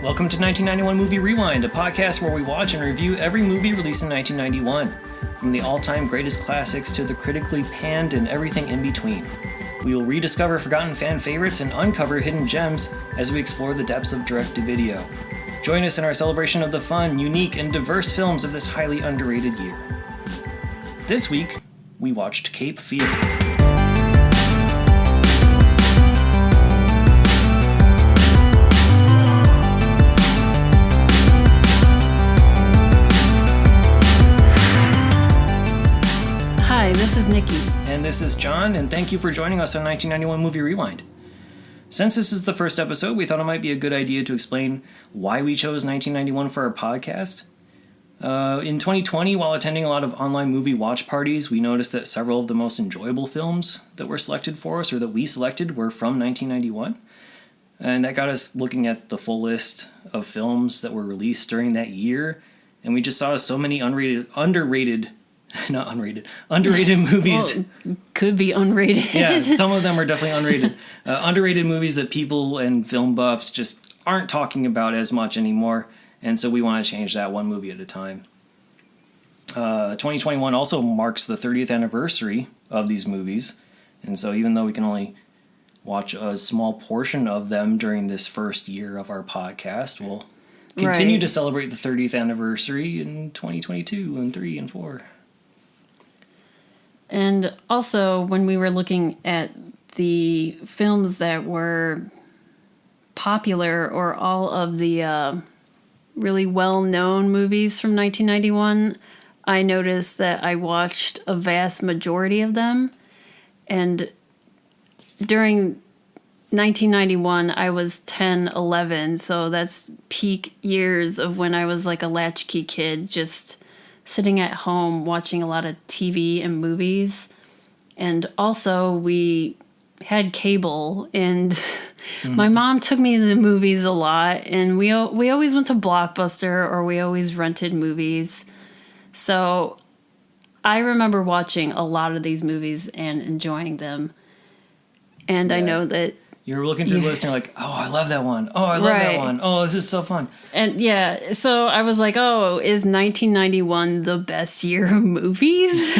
Welcome to 1991 Movie Rewind, a podcast where we watch and review every movie released in 1991, from the all-time greatest classics to the critically panned and everything in between. We will rediscover forgotten fan favorites and uncover hidden gems as we explore the depths of direct-to-video. Join us in our celebration of the fun, unique, and diverse films of this highly underrated year. This week, we watched Cape Fear. Hi, this is Nikki. And this is John, and thank you for joining us on 1991 Movie Rewind. Since this is the first episode, we thought it might be a good idea to explain why we chose 1991 for our podcast. In 2020, while attending a lot of online movie watch parties, we noticed that several of the most enjoyable films that were selected for us, or that we selected, were from 1991. And that got us looking at the full list of films that were released during that year, and we just saw so many underrated movies. Well, could be unrated. Yeah, some of them are definitely unrated. Underrated movies that people and film buffs just aren't talking about as much anymore, and so we want to change that one movie at a time. 2021 also marks the 30th anniversary of these movies, and so even though we can only watch a small portion of them during this first year of our podcast, we'll continue to celebrate the 30th anniversary in 2022 and 3 and 4. And also, when we were looking at the films that were popular, or all of the really well-known movies from 1991, I noticed that I watched a vast majority of them. And during 1991, I was 10, 11, so that's peak years of when I was like a latchkey kid, just sitting at home watching a lot of TV and movies. And also we had cable, and my mom took me to the movies a lot, and we always went to Blockbuster, or we always rented movies. So I remember watching a lot of these movies and enjoying them. And I know that you were looking through the list and you're like, oh, I love that one. Oh, I love that one. Oh, this is so fun. And yeah, so I was like, oh, is 1991 the best year of movies?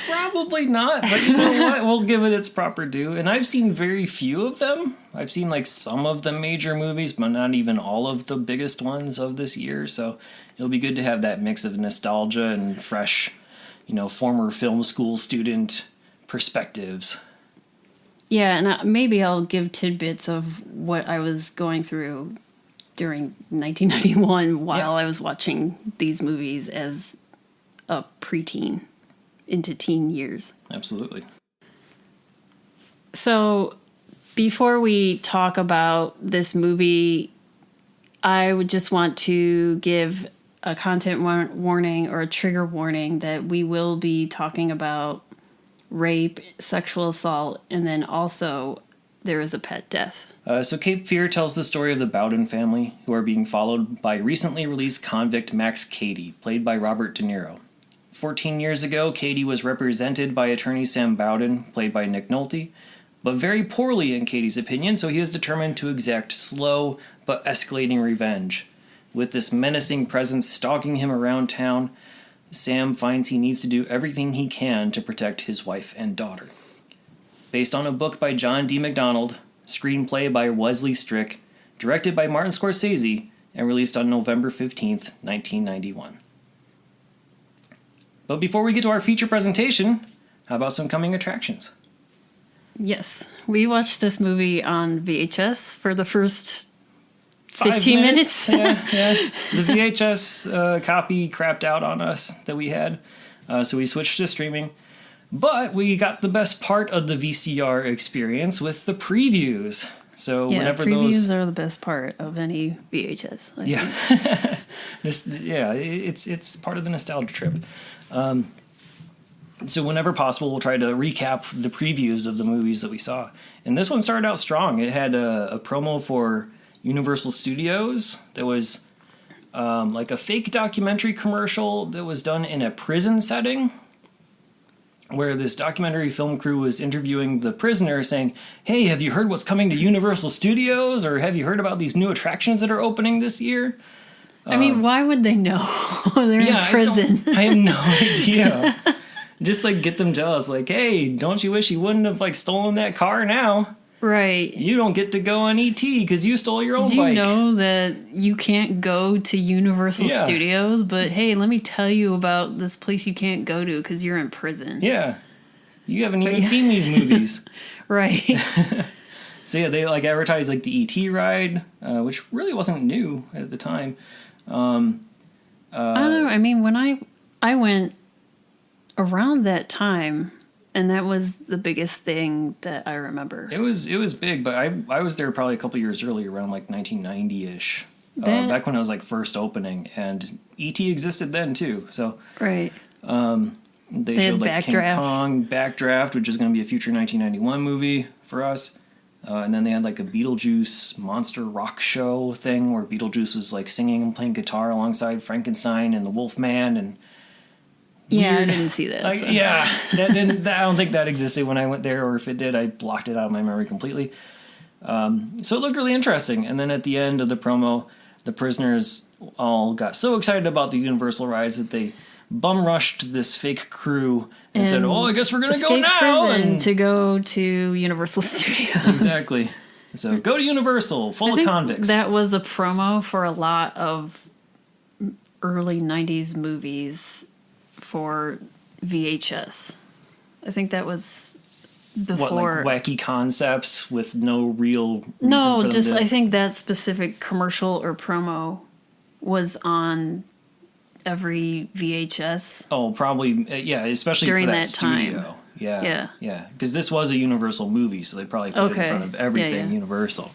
Probably not, but you know what? We'll give it its proper due. And I've seen very few of them. I've seen like some of the major movies, but not even all of the biggest ones of this year. So it'll be good to have that mix of nostalgia and fresh, former film school student perspectives. Yeah, and maybe I'll give tidbits of what I was going through during 1991 while I was watching these movies as a preteen into teen years. Absolutely. So before we talk about this movie, I would just want to give a content warning or a trigger warning that we will be talking about rape, sexual assault, and then also there is a pet death. So Cape Fear tells the story of the Bowden family, who are being followed by recently released convict Max Cady, played by Robert DeNiro. 14 years ago, Cady was represented by attorney Sam Bowden, played by Nick Nolte, but very poorly in Cady's opinion, so he is determined to exact slow but escalating revenge. With this menacing presence stalking him around town, Sam finds he needs to do everything he can to protect his wife and daughter. Based on a book by John D. MacDonald, screenplay by Wesley Strick, directed by Martin Scorcese, and released on November 15th, 1991. But before we get to our feature presentation, how about some coming attractions? Yes, we watched this movie on VHS for the first 15 15 minutes. Yeah. The VHS copy crapped out on us that we had, so we switched to streaming. But we got the best part of the VCR experience with the previews. So whenever previews are the best part of any VHS. It's part of the nostalgia trip. So whenever possible, we'll try to recap the previews of the movies that we saw. And this one started out strong. It had a promo for Universal Studios. There was like a fake documentary commercial that was done in a prison setting, where this documentary film crew was interviewing the prisoner saying, hey, have you heard what's coming to Universal Studios? Or have you heard about these new attractions that are opening this year? I mean, why would they know? They're in prison. I have no idea. Just like get them jealous. Like, hey, don't you wish you wouldn't have like stolen that car now? Right. You don't get to go on ET because you stole your own bike. Did you know that you can't go to Universal Studios? But hey, let me tell you about this place you can't go to because you're in prison. Yeah. You haven't even seen these movies. Right. So yeah, they like advertised like the ET ride, which really wasn't new at the time. I don't know. I mean, when I went around that time, and that was the biggest thing that I remember. It was big, but I was there probably a couple years earlier, around like 1990-ish, back when it was like first opening, and ET existed then too. So right, they showed like King Kong Backdraft, which is going to be a future 1991 movie for us, and then they had like a Beetlejuice monster rock show thing where Beetlejuice was like singing and playing guitar alongside Frankenstein and the Wolfman and. Yeah, I didn't see that. Like, so. Yeah, that didn't. I don't think that existed when I went there, or if it did, I blocked it out of my memory completely. So it looked really interesting. And then at the end of the promo, the prisoners all got so excited about the Universal rides that they bum rushed this fake crew and said, "Oh, I guess we're gonna go now." And to go to Universal Studios. Exactly. So go to Universal, full of convicts. That was a promo for a lot of early '90s movies. For VHS. I think that was before. What, like wacky concepts with no real reason for them just I think that specific commercial or promo was on every VHS. Oh, probably, yeah, especially during for that studio. Time. Yeah. Because this was a Universal movie, so they probably put it in front of everything Universal.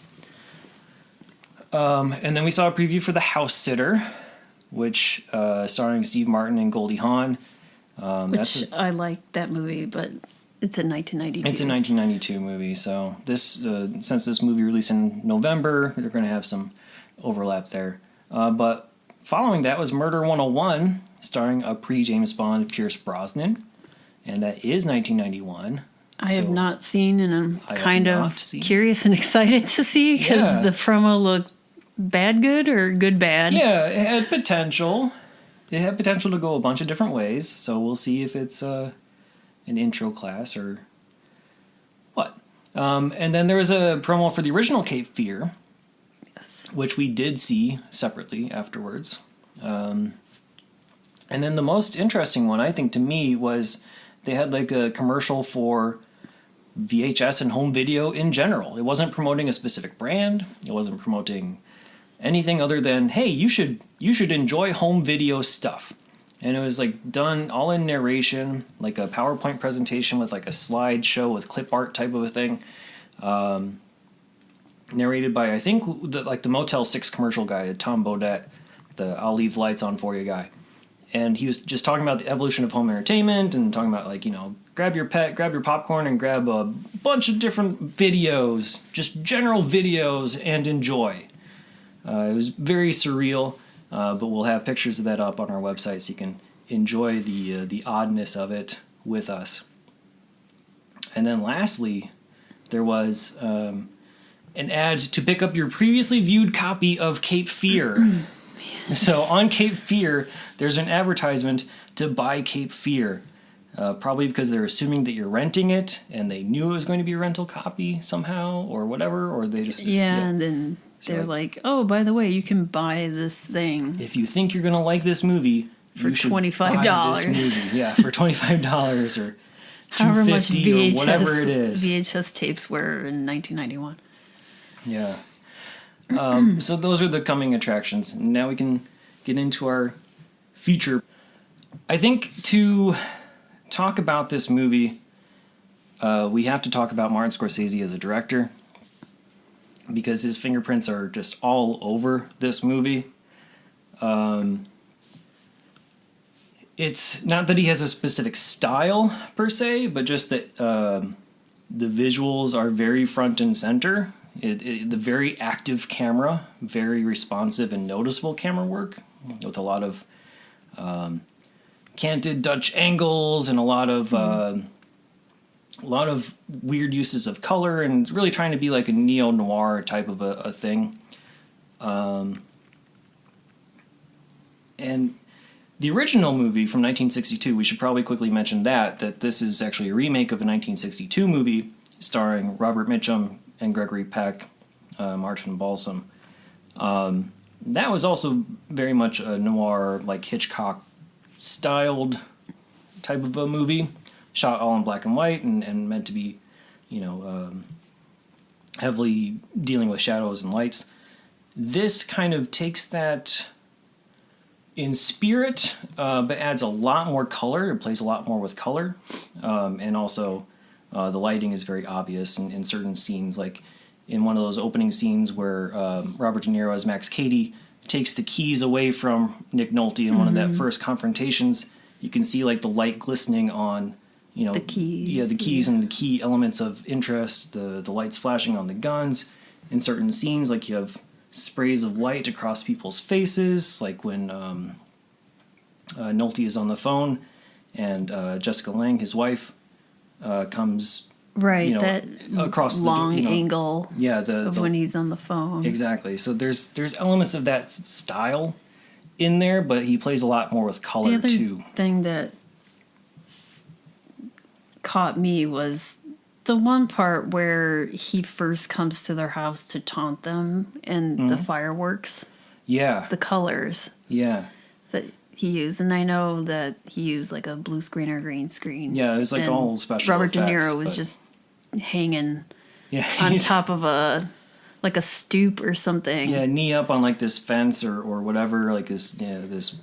And then we saw a preview for The House Sitter, which starring Steve Martin and Goldie Hawn. I like that movie, but it's a 1992. It's a 1992 movie, so this since this movie released in November, they're going to have some overlap there. But following that was Murder 101, starring a pre-James Bond Pierce Brosnan, and that is 1991. I have not seen, and I'm kind of curious and excited to see, because the promo looked bad good or good bad? Yeah, it had potential. It had potential to go a bunch of different ways, so we'll see if it's an intro class or what. And then there was a promo for the original Cape Fear, which we did see separately afterwards. And then the most interesting one, I think, to me, was they had like a commercial for VHS and home video in general. It wasn't promoting a specific brand. It wasn't promoting anything other than, hey, you should enjoy home video stuff. And it was like done all in narration, like a PowerPoint presentation with like a slideshow with clip art type of a thing. Narrated by, I think, the Motel 6 commercial guy, Tom Bodette, the I'll leave lights on for you guy. And he was just talking about the evolution of home entertainment and talking about, like, grab your pet, grab your popcorn, and grab a bunch of different videos, just general videos, and enjoy. It was very surreal, but we'll have pictures of that up on our website so you can enjoy the oddness of it with us. And then lastly, there was an ad to pick up your previously viewed copy of Cape Fear. Yes. So on Cape Fear, there's an advertisement to buy Cape Fear. Probably because they're assuming that you're renting it, and they knew it was going to be a rental copy somehow, or whatever, or they just... and then... They're like, oh, by the way, you can buy this thing. If you think you're going to like this movie, for $25. Buy this movie. Yeah, for $25 or however much VHS, or whatever it is. VHS tapes were in 1991. Yeah. So those are the coming attractions. Now we can get into our feature. I think to talk about this movie, we have to talk about Martin Scorcese as a director, because his fingerprints are just all over this movie. It's not that he has a specific style, per se, but just that the visuals are very front and center. The very active camera, very responsive and noticeable camera work, with a lot of canted Dutch angles and a lot of weird uses of color, and really trying to be like a neo-noir type of a thing. And the original movie from 1962, we should probably quickly mention that this is actually a remake of a 1962 movie starring Robert Mitchum and Gregory Peck, Martin Balsam. That was also very much a noir, like Hitchcock-styled type of a movie, shot all in black and white and meant to be, heavily dealing with shadows and lights. This kind of takes that in spirit, but adds a lot more color. It plays a lot more with color. And also, the lighting is very obvious in certain scenes, like in one of those opening scenes where Robert De Niro as Max Cady takes the keys away from Nick Nolte in one of that first confrontations. You can see like the light glistening on, the keys. Yeah, the keys and the key elements of interest, the lights flashing on the guns. In certain scenes, like you have sprays of light across people's faces, like when Nolte is on the phone and Jessica Lange, his wife, comes that across long the angle when he's on the phone. Exactly. So there's elements of that style in there, but he plays a lot more with color too. The other thing that caught me was the one part where he first comes to their house to taunt them and the fireworks. Yeah. The colors. Yeah. That he used. And I know that he used like a blue screen or green screen. Yeah, it was like all special Robert effects, De Niro was just hanging on top of a stoop or something. Yeah, knee up on like this fence or whatever, like this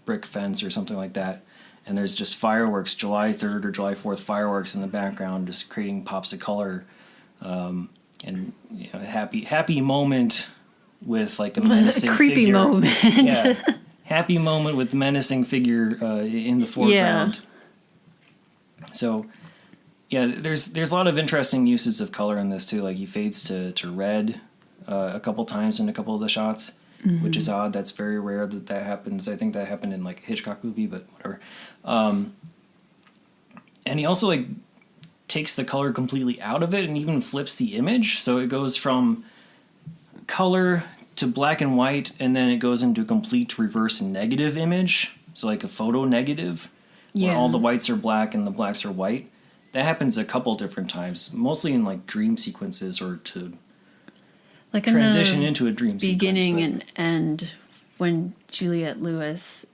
brick fence or something like that. And there's just fireworks, July 3rd or July 4th fireworks in the background, just creating pops of color. And a happy moment with like a menacing creepy figure. Moment. Yeah, happy moment with menacing figure in the foreground. Yeah. So, yeah, there's a lot of interesting uses of color in this too. Like he fades to red a couple times in a couple of the shots, which is odd. That's very rare that happens. I think that happened in like a Hitchcock movie, but whatever. And he also like takes the color completely out of it and even flips the image. So it goes from color to black and white, and then it goes into a complete reverse negative image. So like a photo negative, where all the whites are black and the blacks are white. That happens a couple different times, mostly in like dream sequences or to like transition in the into a dream beginning sequence. and end, when Juliette Lewis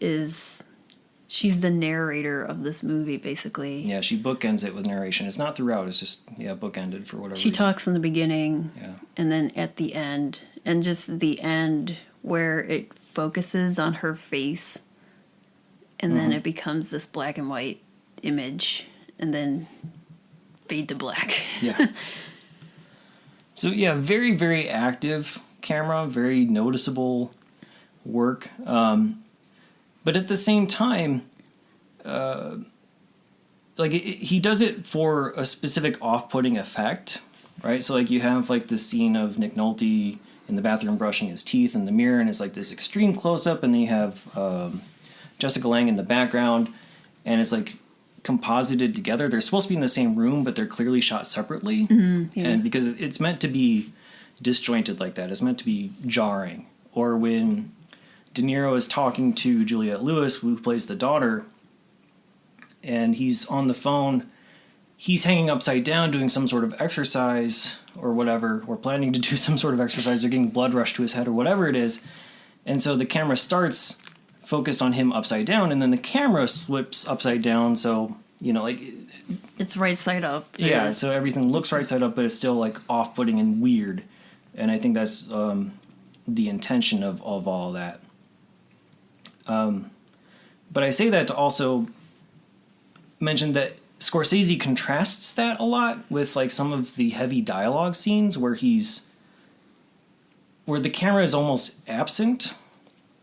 she's the narrator of this movie, basically. Yeah, she bookends it with narration. It's not throughout. It's just bookended for whatever She reason. talks in the beginning, and then at the end, and just the end where it focuses on her face, and then it becomes this black and white image, and then fade to black. Yeah. So yeah, very, very active camera, very noticeable work. But at the same time, he does it for a specific off-putting effect, right? So like you have like the scene of Nick Nolte in the bathroom brushing his teeth in the mirror, and it's like this extreme close-up, and then you have Jessica Lange in the background, and it's like composited together. They're supposed to be in the same room, but they're clearly shot separately. And because it's meant to be disjointed like that, it's meant to be jarring. Or when De Niro is talking to Juliette Lewis, who plays the daughter, and he's on the phone, he's hanging upside down doing some sort of exercise or whatever, or planning to do some sort of exercise, or getting blood rushed to his head or whatever it is. And so the camera starts focused on him upside down, and then the camera slips upside down, so it's right side up. Yeah, so everything looks right side up, but it's still like off-putting and weird. And I think that's the intention of all that. But I say that to also mention that Scorsese contrasts that a lot with like some of the heavy dialogue scenes where the camera is almost absent.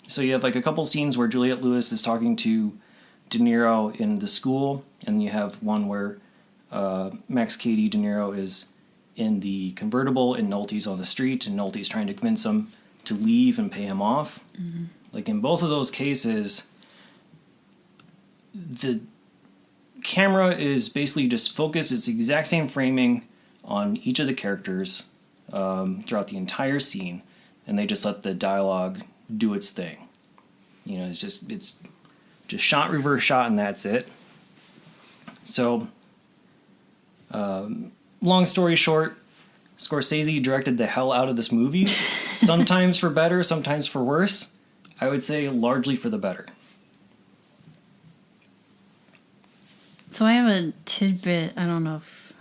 So you have like a couple scenes where Juliette Lewis is talking to De Niro in the school, and you have one where Max Cady, De Niro, is in the convertible and Nolte's on the street, and Nolte's trying to convince him to leave and pay him off. Like in both of those cases, the camera is basically just focused. It's the exact same framing on each of the characters throughout the entire scene, and they just let the dialogue do its thing. You know, it's just shot, reverse shot, and that's it. So, long story short, Scorsese directed the hell out of this movie, sometimes for better, sometimes for worse. I would say largely for the better. So I have a tidbit. I don't know if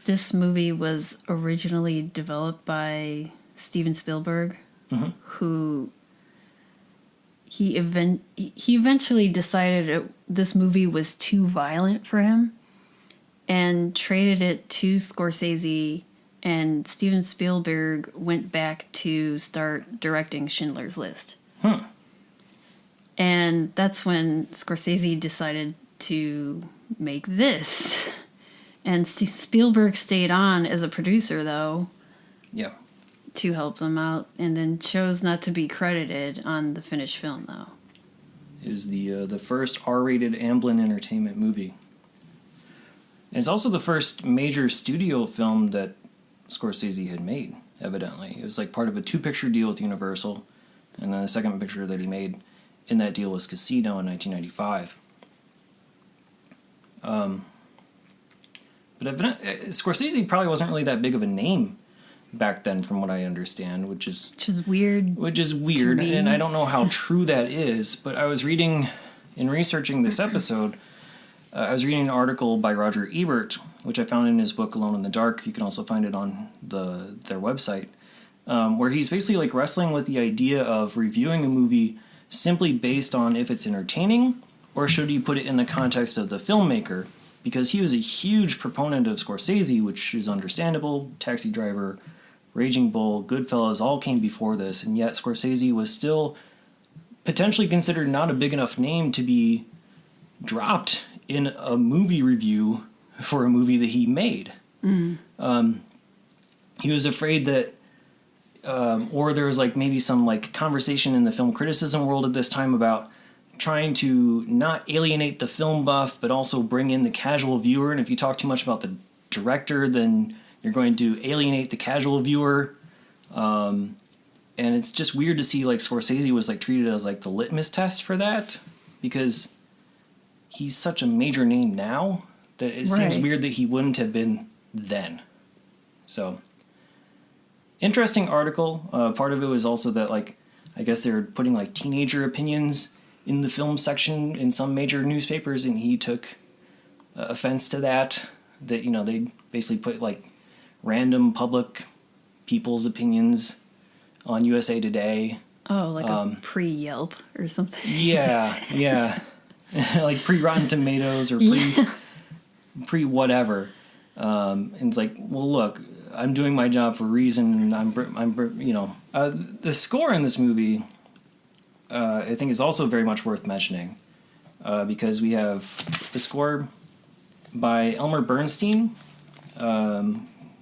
this movie was originally developed by Steven Spielberg, who he eventually decided this movie was too violent for him and traded it to Scorsese, and Steven Spielberg went back to start directing Schindler's List. And that's when Scorsese decided to make this. And Spielberg stayed on as a producer, though. Yeah. To help them out, and then chose not to be credited on the finished film, though. It was the first R-rated Amblin Entertainment movie. And it's also the first major studio film that Scorsese had made, evidently. It was like part of a 2-picture deal with Universal, and then the second picture that he made in that deal was Casino in 1995. But Scorsese probably wasn't really that big of a name back then, from what I understand, which is weird. And I don't know how true that is, but I was reading, in researching this episode, I was reading an article by Roger Ebert, which I found in his book Alone in the Dark. You can also find it on their website, where he's basically like wrestling with the idea of reviewing a movie simply based on if it's entertaining, or should you put it in the context of the filmmaker, because he was a huge proponent of Scorsese, which is understandable. Taxi Driver, Raging Bull, Goodfellas all came before this, and yet Scorsese was still potentially considered not a big enough name to be dropped in a movie review for a movie that he made. He was afraid that, or there was like maybe some like conversation in the film criticism world at this time about trying to not alienate the film buff, but also bring in the casual viewer. And if you talk too much about the director, then you're going to alienate the casual viewer. And it's just weird to see like Scorsese was like treated as like the litmus test for that, because he's such a major name now that it seems weird that he wouldn't have been then. So, interesting article. Part of it was also that like, I guess they're putting like teenager opinions in the film section in some major newspapers, and he took offense to that. That, you know, they basically put like random public people's opinions on USA Today. Oh, like a pre-Yelp or something. Yeah. Like pre-Rotten Tomatoes or pre-whatever. And it's like, well, look, I'm doing my job for a reason, and I'm you know. The score in this movie, I think, is also very much worth mentioning, because we have the score by Elmer Bernstein,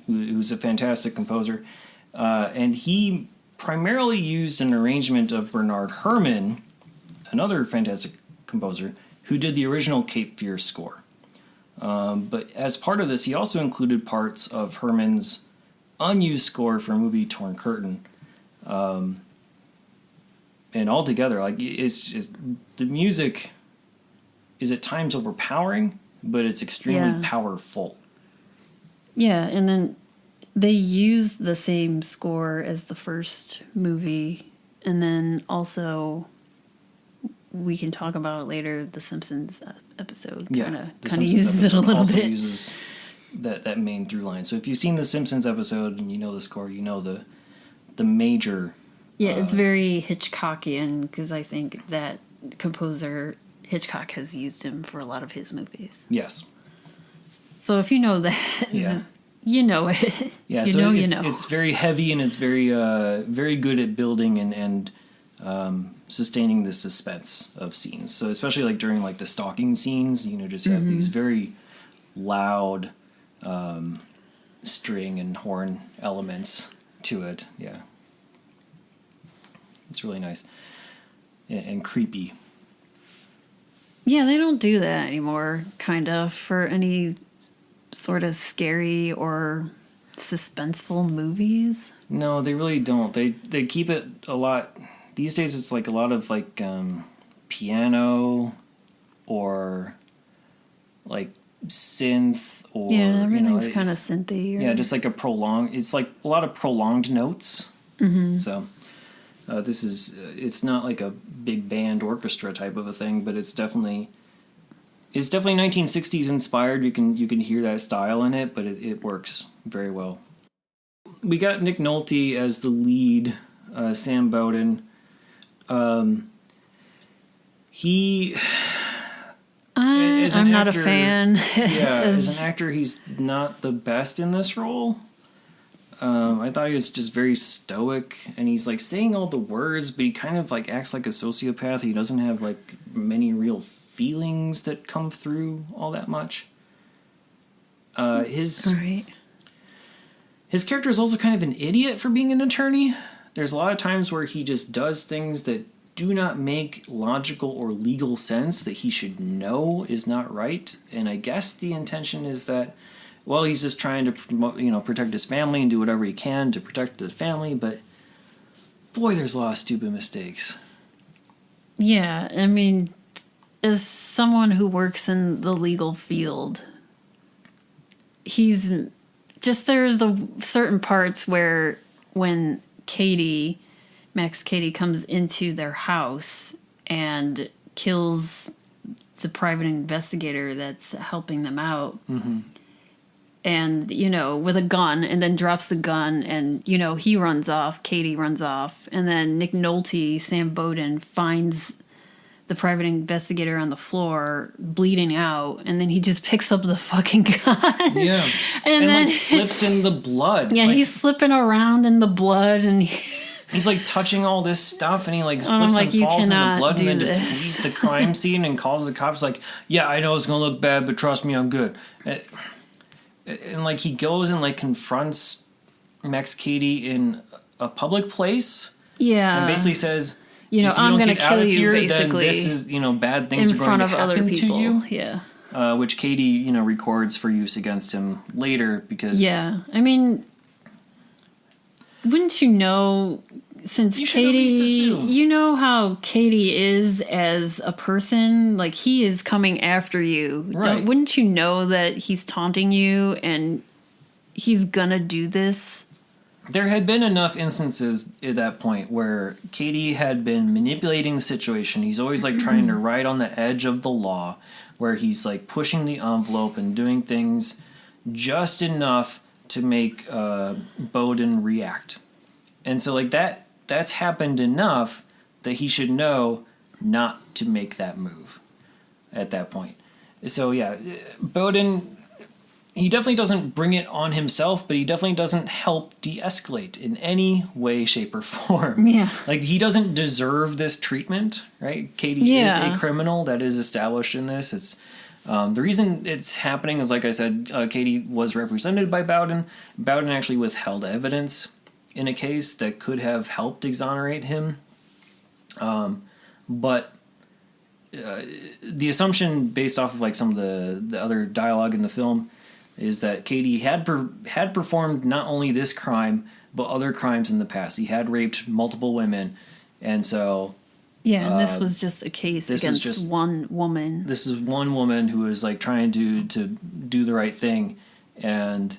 who's a fantastic composer, and he primarily used an arrangement of Bernard Herrmann, another fantastic composer, who did the original Cape Fear score. But as part of this, he also included parts of Herrmann's unused score for movie Torn Curtain. And altogether, like, it's just, the music is at times overpowering, but it's extremely powerful. Yeah, and then they use the same score as the first movie, and then also, we can talk about it later, the Simpsons episode kind of uses it a little bit. Uses that main through line. So if you've seen the Simpsons episode and you know the score, you know the major. Yeah, it's very Hitchcockian, because I think that composer Hitchcock has used him for a lot of his movies. Yes. So if you know that, you know it. Yeah, you know. It's very heavy, and it's very very good at building and sustaining the suspense of scenes. So especially like during like the stalking scenes, you know, just have these very loud string and horn elements to it. Yeah. It's really nice and creepy. Yeah, they don't do that anymore, kind of, for any sort of scary or suspenseful movies. No, they really don't. They keep it a lot. These days it's like a lot of like piano or like synth or yeah, everything's kind of synthy. Yeah, just like it's like a lot of prolonged notes. Mm-hmm. So this is it's not like a big band orchestra type of a thing, but it's definitely 1960s inspired. You can hear that style in it, but it works very well. We got Nick Nolte as the lead, Sam Bowden. I'm not a fan. Yeah, as an actor, he's not the best in this role. I thought he was just very stoic, and he's like saying all the words, but he kind of like acts like a sociopath. He doesn't have like many real feelings that come through all that much. His character is also kind of an idiot for being an attorney. There's a lot of times where he just does things that do not make logical or legal sense that he should know is not right. And I guess the intention is that, well, he's just trying to protect his family and do whatever he can to protect the family. But boy, there's a lot of stupid mistakes. Yeah, I mean, as someone who works in the legal field, there's certain parts where when Max Cady comes into their house and kills the private investigator that's helping them out. Mm-hmm. And, with a gun, and then drops the gun, and, he runs off, Cady runs off, and then Nick Nolte, Sam Bowden, finds the private investigator on the floor bleeding out, and then he just picks up the fucking gun. Yeah. and then slips in the blood. Yeah, he's slipping around in the blood, and he's like touching all this stuff, and he like slips and falls in the blood, and then just leaves the crime scene and calls the cops like, yeah, I know it's gonna look bad, but trust me, I'm good. And like he goes and like confronts Max Cady in a public place. Yeah. And basically says, I'm going to kill you, here, basically. Then this is, bad things are going to happen to you. Yeah. Which Cady, records for use against him later because... Yeah. I mean, wouldn't you know, since Cady... You know how Cady is as a person? Like, he is coming after you. Right. Wouldn't you know that he's taunting you and he's gonna do this? There had been enough instances at that point where Cady had been manipulating the situation. He's always like trying to ride on the edge of the law, where he's like pushing the envelope and doing things just enough to make Bowden react. And so like that's happened enough that he should know not to make that move at that point. So yeah, Bowden, he definitely doesn't bring it on himself, but he definitely doesn't help de-escalate in any way, shape, or form. Yeah. Like, he doesn't deserve this treatment, right? Cady is a criminal. That is established in this. It's the reason it's happening is, like I said, Cady was represented by Bowden. Bowden actually withheld evidence in a case that could have helped exonerate him. But the assumption based off of like some of the other dialogue in the film is that Cady had performed not only this crime but other crimes in the past. He had raped multiple women, and so this was just a case against one woman. This is one woman who was like trying to do the right thing, and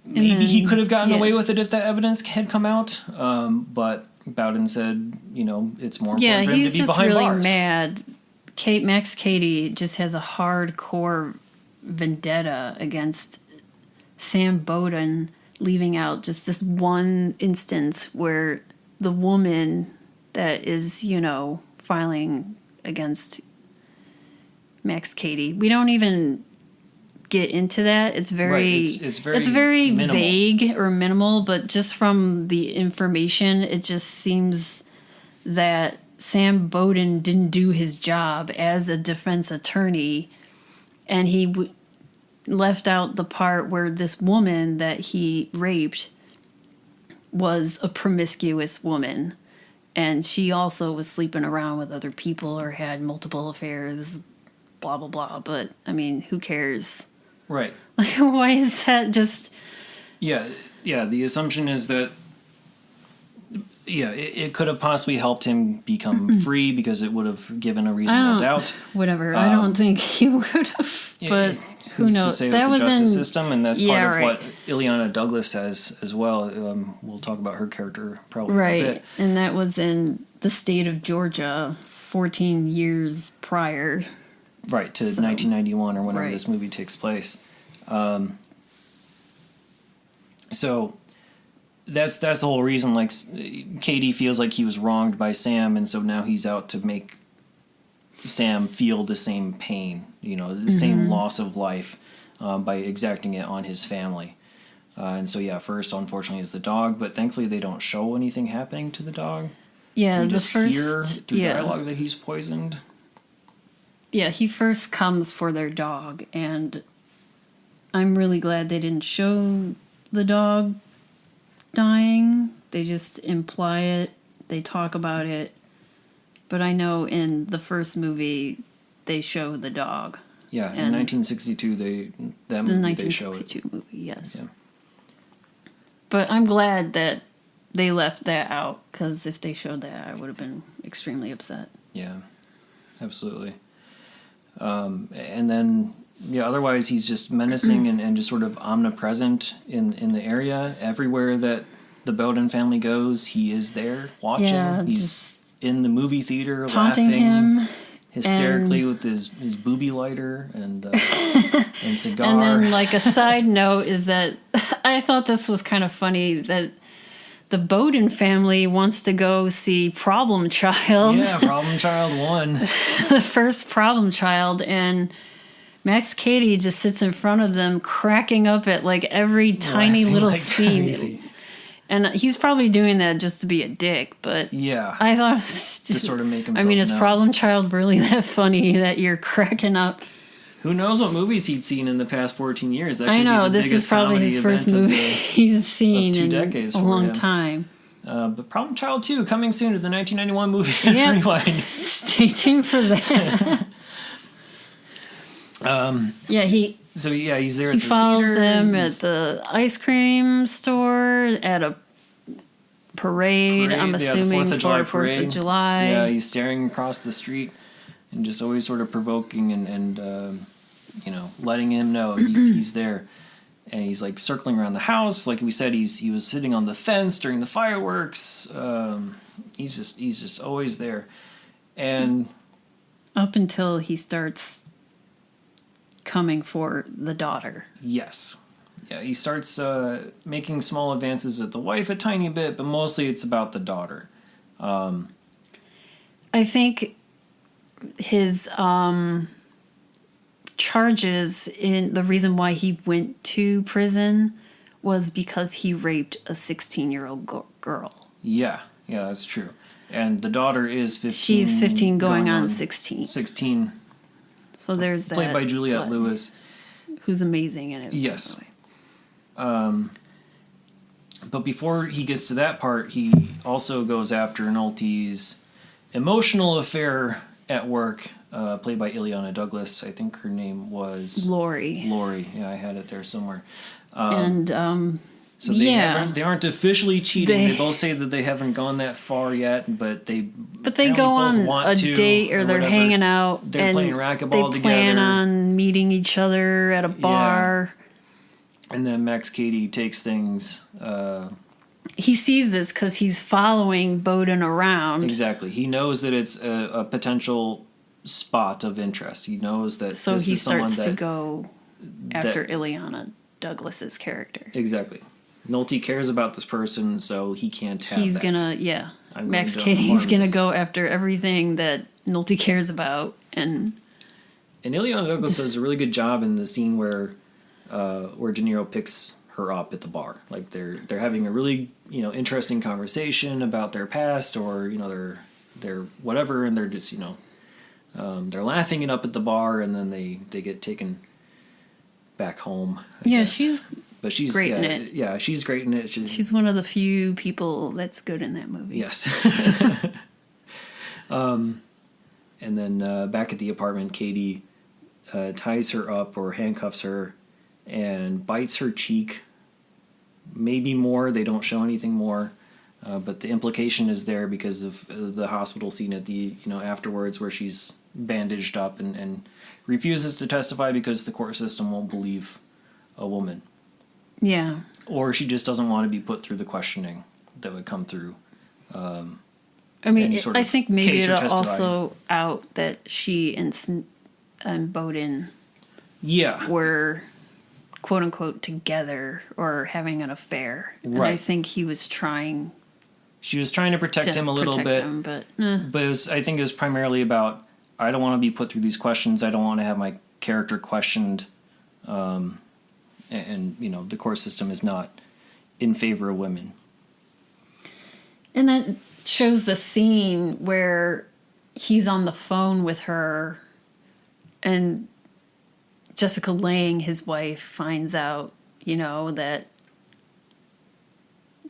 maybe he could have gotten away with it if that evidence had come out. But Bowden said, it's more important for him to be behind bars. Yeah, he's just really mad. Max Cady just has a hardcore vendetta against Sam Bowden, leaving out just this one instance where the woman that is, filing against Max Cady. We don't even get into that. It's very it's very minimal. Vague or minimal, but just from the information, it just seems that Sam Bowden didn't do his job as a defense attorney, and he left out the part where this woman that he raped was a promiscuous woman. and she also was sleeping around with other people or had multiple affairs, blah, blah, blah. But, I mean, who cares? Right. Like, why is that just... Yeah, the assumption is that, it could have possibly helped him become free because it would have given a reasonable doubt. Whatever. I don't think he would have, but who knows? To say that the justice system, and that's part of what Ileana Douglas says as well. We'll talk about her character probably in a bit. And that was in the state of Georgia 14 years prior. Right, to 1991 or whenever this movie takes place. So that's the whole reason. Like, Cady feels like he was wronged by Sam, and so now he's out to make Sam feel the same pain, the same loss of life, by exacting it on his family. And so, first, unfortunately, is the dog, but thankfully they don't show anything happening to the dog. Yeah, we just hear through dialogue that he's poisoned. Yeah, he first comes for their dog, and I'm really glad they didn't show the dog dying. They just imply it. They talk about it. But I know in the first movie, they show the dog. Yeah, in 1962, they show it. The 1962 movie, yes. Yeah. But I'm glad that they left that out, because if they showed that, I would have been extremely upset. Yeah, absolutely. And then, otherwise he's just menacing and just sort of omnipresent in the area. Everywhere that the Bowden family goes, he is there watching. Yeah, he's in the movie theater taunting laughing him hysterically with his booby lighter and cigar. And then, like, a side note is that I thought this was kind of funny that the Bowden family wants to go see Problem Child. Yeah, Problem Child 1. The first Problem Child, and Max Cady just sits in front of them cracking up at, like, every tiny little like scene. Crazy. And he's probably doing that just to be a dick, but I thought it was just, to sort of make himself is Problem Child really that funny that you're cracking up? Who knows what movies he'd seen in the past 14 years? That I know, this is probably his first movie he's seen in a long time. But Problem Child 2 coming soon to the 1991 movie Rewind. Stay tuned for that. He's there. He follows them at the ice cream store, at a parade. I'm assuming for 4th of July. Yeah, he's staring across the street and just always sort of provoking and letting him know he's there. And he's like circling around the house, like we said. He was sitting on the fence during the fireworks. He's just always there, and up until he starts coming for the daughter. Yes, he starts making small advances at the wife a tiny bit, but mostly it's about the daughter. I think his charges in the reason why he went to prison was because he raped a 16-year-old girl. Yeah, that's true. And the daughter is 15. She's 15 going on 16. 16. So there's that. Played by Juliette Lewis. Who's amazing in it. Yes. But before he gets to that part, he also goes after Nolte's emotional affair at work, played by Ileana Douglas. I think her name was... Lori. Yeah, I had it there somewhere. So they aren't officially cheating. They both say that they haven't gone that far yet, but they go on a date or they're hanging out. They're playing racquetball together. They plan on meeting each other at a bar. Yeah. And then Max Cady takes things... he sees this because he's following Bowden around. Exactly. He knows that it's a potential spot of interest. He knows that so he starts to go after Ileana Douglas's character. Exactly. Nolte cares about this person, so he can't have He's that. Max Cady's gonna go after everything that Nolte cares about, and Ileana Douglas does a really good job in the scene where De Niro picks her up at the bar. Like they're having a really interesting conversation about their past or their whatever, and they're just they're laughing it up at the bar, and then they get taken back home. I guess. But she's great in it. Yeah, she's great in it. She's one of the few people that's good in that movie. Yes. And then back at the apartment, Katie ties her up or handcuffs her and bites her cheek. Maybe more. They don't show anything more. But the implication is there because of the hospital scene at the afterwards, where she's bandaged up and refuses to testify because the court system won't believe a woman. Yeah. Or she just doesn't want to be put through the questioning that would come through. I mean, I think maybe it'll also out that she and Bowden were quote unquote together or having an affair. Right. And I think he was trying. She was trying to protect him a little bit, but I think it was primarily about, I don't want to be put through these questions. I don't want to have my character questioned. And the court system is not in favor of women. And that shows the scene where he's on the phone with her and Jessica Lange, his wife, finds out, that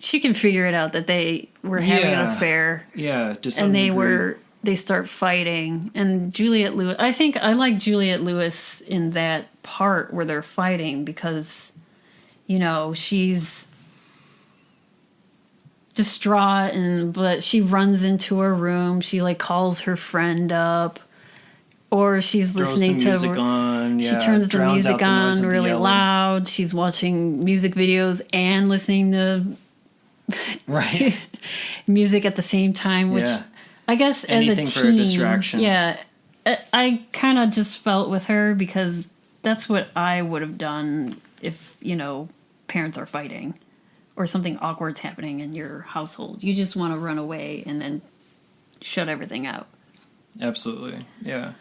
she can figure it out that they were having an affair. Yeah, to some and degree. They start fighting. And Juliette Lewis, I think I like Juliette Lewis in that part where they're fighting because, she's distraught but she runs into her room. She calls her friend up, or she's listening to music on. She turns the music on really loud. She's watching music videos and listening to right music at the same time, which I guess anything as a for teen, a distraction. Yeah, I kind of just felt with her because that's what I would have done if parents are fighting or something awkward's happening in your household. You just want to run away and then shut everything out. Absolutely, yeah.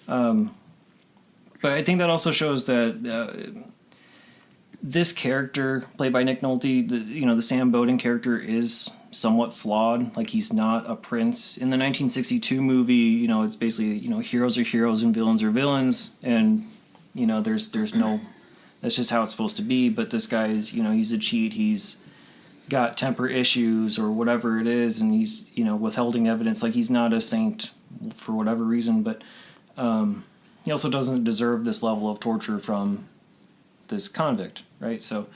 But I think that also shows that this character, played by Nick Nolte, the Sam Bowden character, is somewhat flawed. Like, he's not a prince. In the 1962 movie, it's basically, heroes are heroes and villains are villains, and there's no. That's just how it's supposed to be. But this guy is, he's a cheat. He's got temper issues or whatever it is, and he's withholding evidence. Like, he's not a saint for whatever reason, but he also doesn't deserve this level of torture from this convict, right? So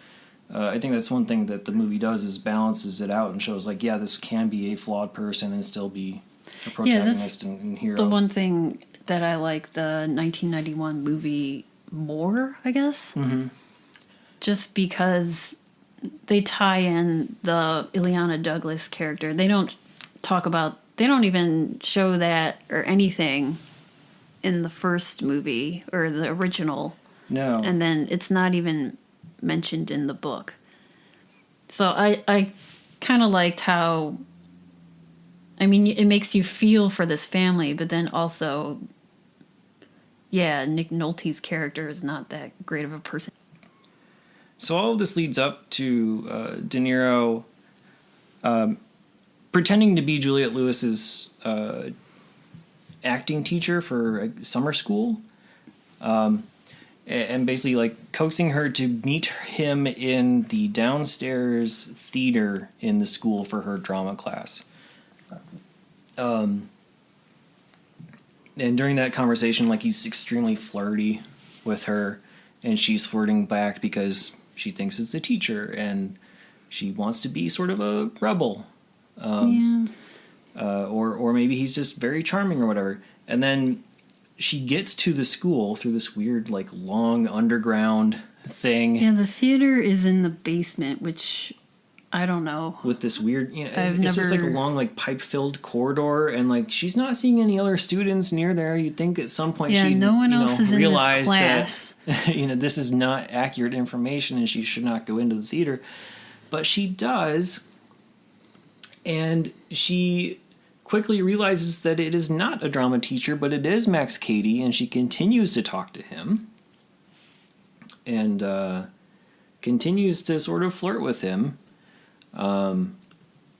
I think that's one thing that the movie does, is balances it out and shows this can be a flawed person and still be a protagonist and hero. The one thing that I like the 1991 movie more, I guess, just because they tie in the Ileana Douglas character. They don't even show that or anything in the first movie or the original. No. And then it's not even mentioned in the book. So I kind of liked how, it makes you feel for this family, but then also, Nick Nolte's character is not that great of a person. So all of this leads up to De Niro pretending to be Juliette Lewis's acting teacher for summer school, and basically coaxing her to meet him in the downstairs theater in the school for her drama class. And during that conversation, he's extremely flirty with her, and she's flirting back because she thinks it's a teacher and she wants to be sort of a rebel. Or maybe he's just very charming or whatever. And then she gets to the school through this weird, long underground thing. Yeah, the theater is in the basement, which I don't know. With this weird, it's just a long, pipe-filled corridor, and she's not seeing any other students near there. You'd think at some point she'd, no one else is realize in this class. That, this is not accurate information, and she should not go into the theater. But she does, and she quickly realizes that it is not a drama teacher, but it is Max Cady, and she continues to talk to him, and continues to sort of flirt with him.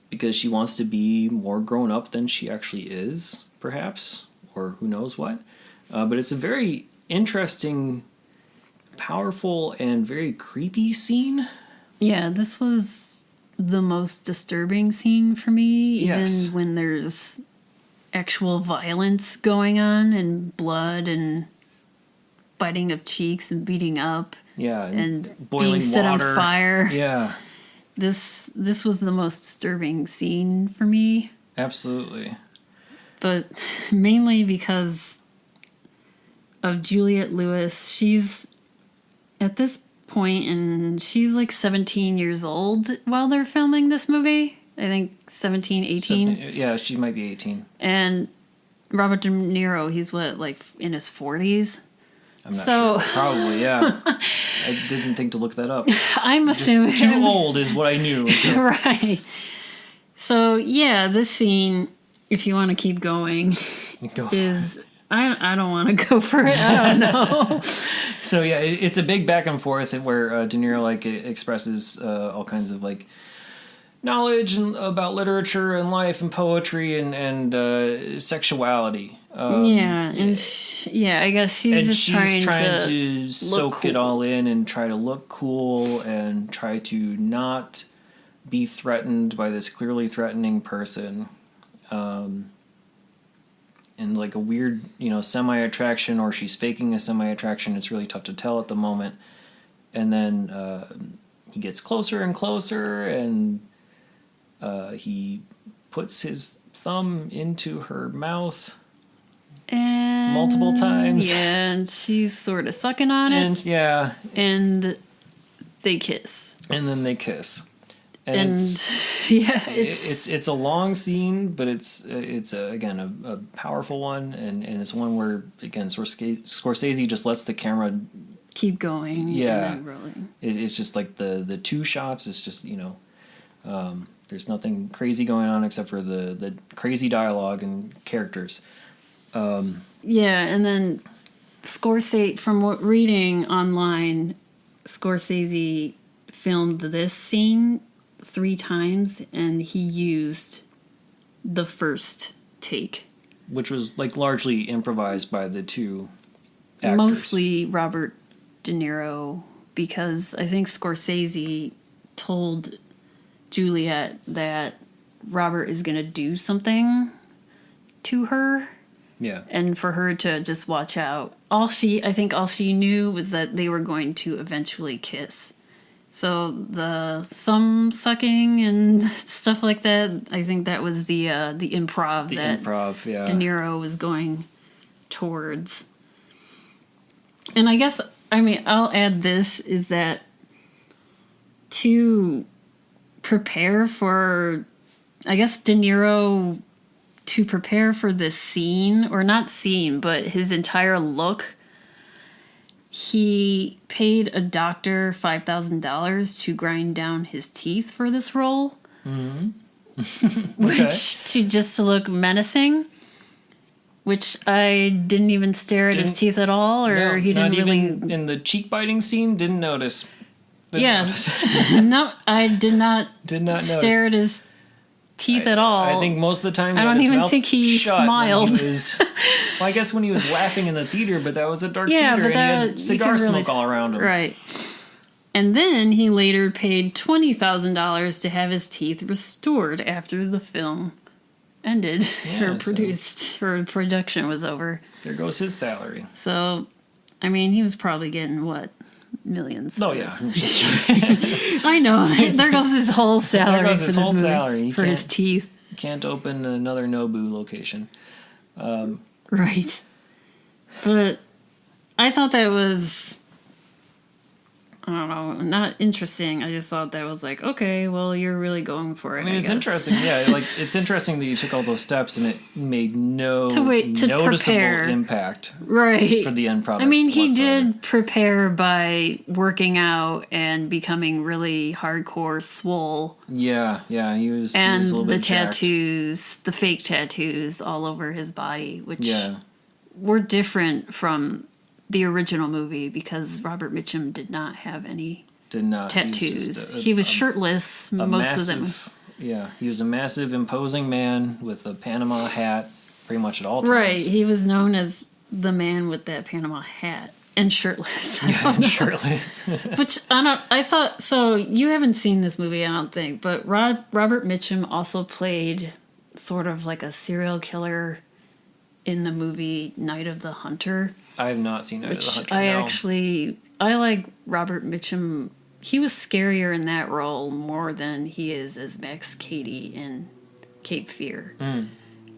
Because she wants to be more grown up than she actually is, perhaps, or who knows what. But it's a very interesting powerful and very creepy scene. Yeah, this was the most disturbing scene for me, even Yes. when there's actual violence going on and blood and biting of cheeks and beating up. Yeah, And boiling being set water. on fire. Yeah, This was the most disturbing scene for me, absolutely. but mainly because of Juliette Lewis. She's at this point, and she's like 17 years old while they're filming this movie. I think 17, 18. Yeah, she might be 18. And Robert De Niro, he's what, like in his 40s? I'm not sure. Probably, yeah. I didn't think to look that up. I'm assuming. Just too old is what I knew. So. Right. So, yeah, this scene, if you want to keep going, is... I don't want to go for it. I don't know. So, yeah, it's a big back and forth where De Niro, like, expresses all kinds of, like, knowledge about literature and life and poetry and sexuality. Yeah, and I guess she's just trying to soak it all in and try to look cool and try to not be threatened by this clearly threatening person. And like a weird, semi-attraction, or she's faking a semi-attraction. It's really tough to tell at the moment. And then he gets closer and closer, and he puts his thumb into her mouth and multiple times. Yeah, and she's sort of sucking on it. And yeah. And they kiss. And then they kiss. And it's a long scene, but it's again a powerful one, and it's one where again Scorsese just lets the camera keep going. Yeah, and rolling. It's just like the two shots. It's just there's nothing crazy going on except for the crazy dialogue and characters. Yeah, and then Scorsese, from what reading online, Scorsese filmed this scene 3 times, and he used the first take, which was like largely improvised by the two actors. Mostly Robert De Niro, because I think Scorsese told Juliette that Robert is going to do something to her. Yeah. And for her to just watch out. All she knew was that they were going to eventually kiss. So the thumb sucking and stuff like that, I think that was the improv yeah. De Niro was going towards. And I'll add this, is that to prepare for, I guess De Niro, to prepare for this scene, or not scene, but his entire look, he paid a doctor $5,000 to grind down his teeth for this role. Mm-hmm. Which, to look menacing. Which I didn't even stare at his teeth at all, or he didn't really... even in the cheek biting scene, didn't notice. No, I did not stare at his teeth at all. I think most of the time I don't even think he smiled. Well, I guess when he was laughing in the theater, but that was a dark theater, and he had cigar smoke all around him. Right. And then he later paid $20,000 to have his teeth restored after the film ended, or production was over. There goes his salary. So, he was probably getting, what, millions? Oh, yeah. I know. There goes his whole salary for this whole salary. For his teeth. You can't open another Nobu location. Right. But I thought that was, I don't know, not interesting. I just thought that was like, okay, well, you're really going for it. It's interesting. Yeah, like it's interesting that you took all those steps and it made no noticeable prepare. impact, right, for the end product. He did prepare by working out and becoming really hardcore swole. Yeah, he was. And he was a little the bit tattoos, the fake tattoos all over his body, which were different from the original movie, because Robert Mitchum did not have any tattoos. He was shirtless most of them. Yeah, he was a massive, imposing man with a Panama hat pretty much at all times. Right, he was known as the man with that Panama hat. And shirtless. Yeah, and shirtless. Which, I thought, so you haven't seen this movie, I don't think, but Robert Mitchum also played sort of like a serial killer in the movie Night of the Hunter. I have not seen Night of the Hunter, I like Robert Mitchum. He was scarier in that role more than he is as Max Cady in Cape Fear. Mm.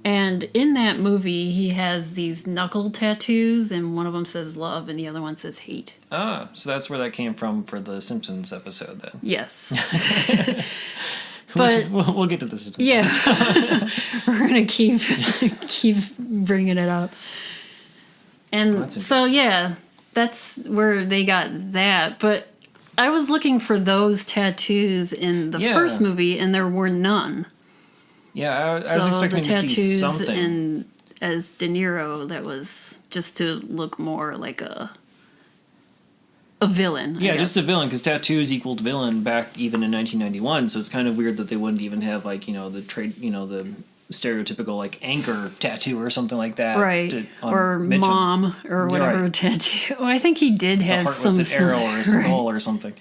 And in that movie, he has these knuckle tattoos, and one of them says love, and the other one says hate. Ah, so that's where that came from for the Simpsons episode, then. Yes. But we'll get to the Simpsons. Yes, we're gonna keep bringing it up. And so yeah, that's where they got that. But I was looking for those tattoos in the first movie, and there were none. Yeah, I was expecting to see something. And as De Niro, that was just to look more like a villain. Yeah, just a villain, because tattoos equaled villain back even in 1991. So it's kind of weird that they wouldn't even have the the stereotypical like anchor tattoo or something like that, right? Or Mitchum. Mom or whatever tattoo. Well, I think he did have some with an arrow or a skull or something.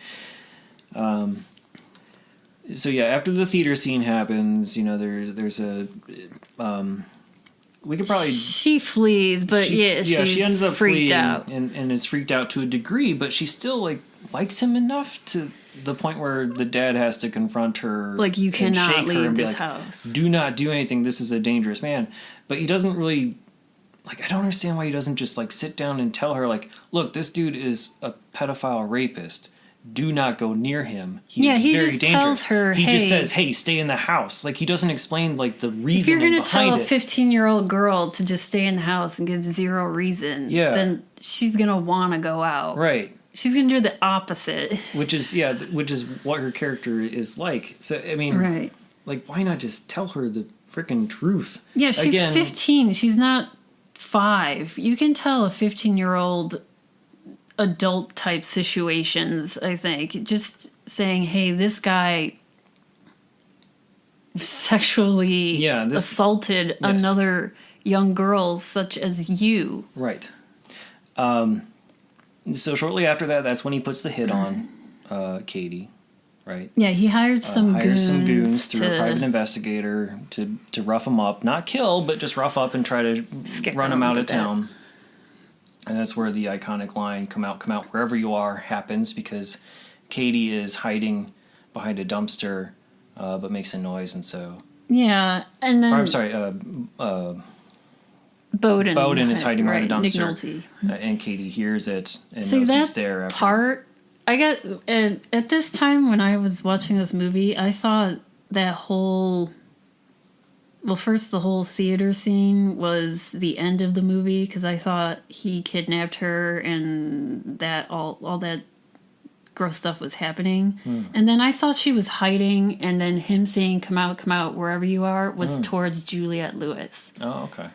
So yeah, after the theater scene happens, there's a we could probably she flees, but she ends up freaked fleeing out and is freaked out to a degree, but she still likes him enough to the point where the dad has to confront her, you cannot shake leave her and be this like, house. Do not do anything. This is a dangerous man. But he doesn't really I don't understand why he doesn't just sit down and tell her look, this dude is a pedophile rapist. Do not go near him. He's he very just dangerous. Tells her, he just says, "Hey, stay in the house." He doesn't explain the reason. If you're going to tell a 15-year-old girl to just stay in the house and give zero reason, then she's going to want to go out. Right. She's going to do the opposite. Which is what her character is like. So I mean, right. Why not just tell her the freaking truth? Yeah, she's 15. She's not 5. You can tell a 15-year-old adult type situations, I think. Just saying, hey, this guy sexually assaulted another young girl such as you. Right. So shortly after that, that's when he puts the hit on Cady, right? Yeah, he hired some goons through a private investigator to rough him up. Not kill, but just rough up and try to run him out of town. And that's where the iconic line, come out wherever you are, happens, because Cady is hiding behind a dumpster, but makes a noise, and so... Yeah, and then... I'm sorry, Bowden is hiding behind a dumpster. Nick Nolte. And Cady hears it and knows he's there. After. Part... I got... At this time, when I was watching this movie, I thought that whole... Well, first, the whole theater scene was the end of the movie, because I thought he kidnapped her and that all that gross stuff was happening. And then I thought she was hiding, and then him saying, come out, wherever you are, was towards Juliette Lewis. Oh, okay.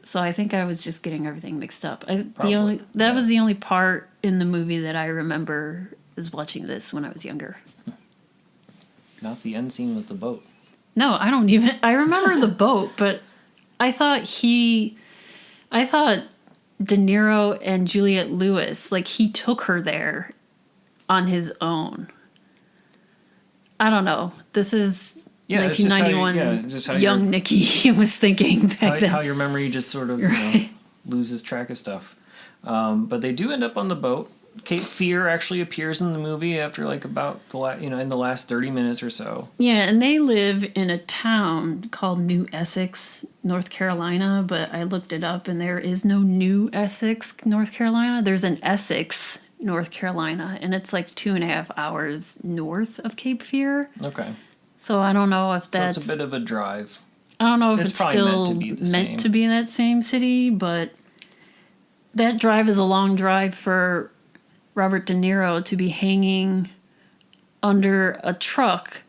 So I think I was just getting everything mixed up. That was the only part in the movie that I remember is watching this when I was younger. Not the end scene with the boat. No, I don't even... I remember the boat, but I thought De Niro and Juliette Lewis, he took her there on his own. I don't know. This is 1991 young Nikki was thinking back then. How your memory just sort of loses track of stuff. But they do end up on the boat. Cape Fear actually appears in the movie after about in the last 30 minutes or so. Yeah, and they live in a town called New Essex, North Carolina, but I looked it up and there is no New Essex, North Carolina. There's an Essex, North Carolina, and it's 2.5 hours north of Cape Fear. Okay. So I don't know if that's... So it's a bit of a drive. I don't know if it's still meant to be in that same city, but that drive is a long drive for Robert De Niro to be hanging under a truck,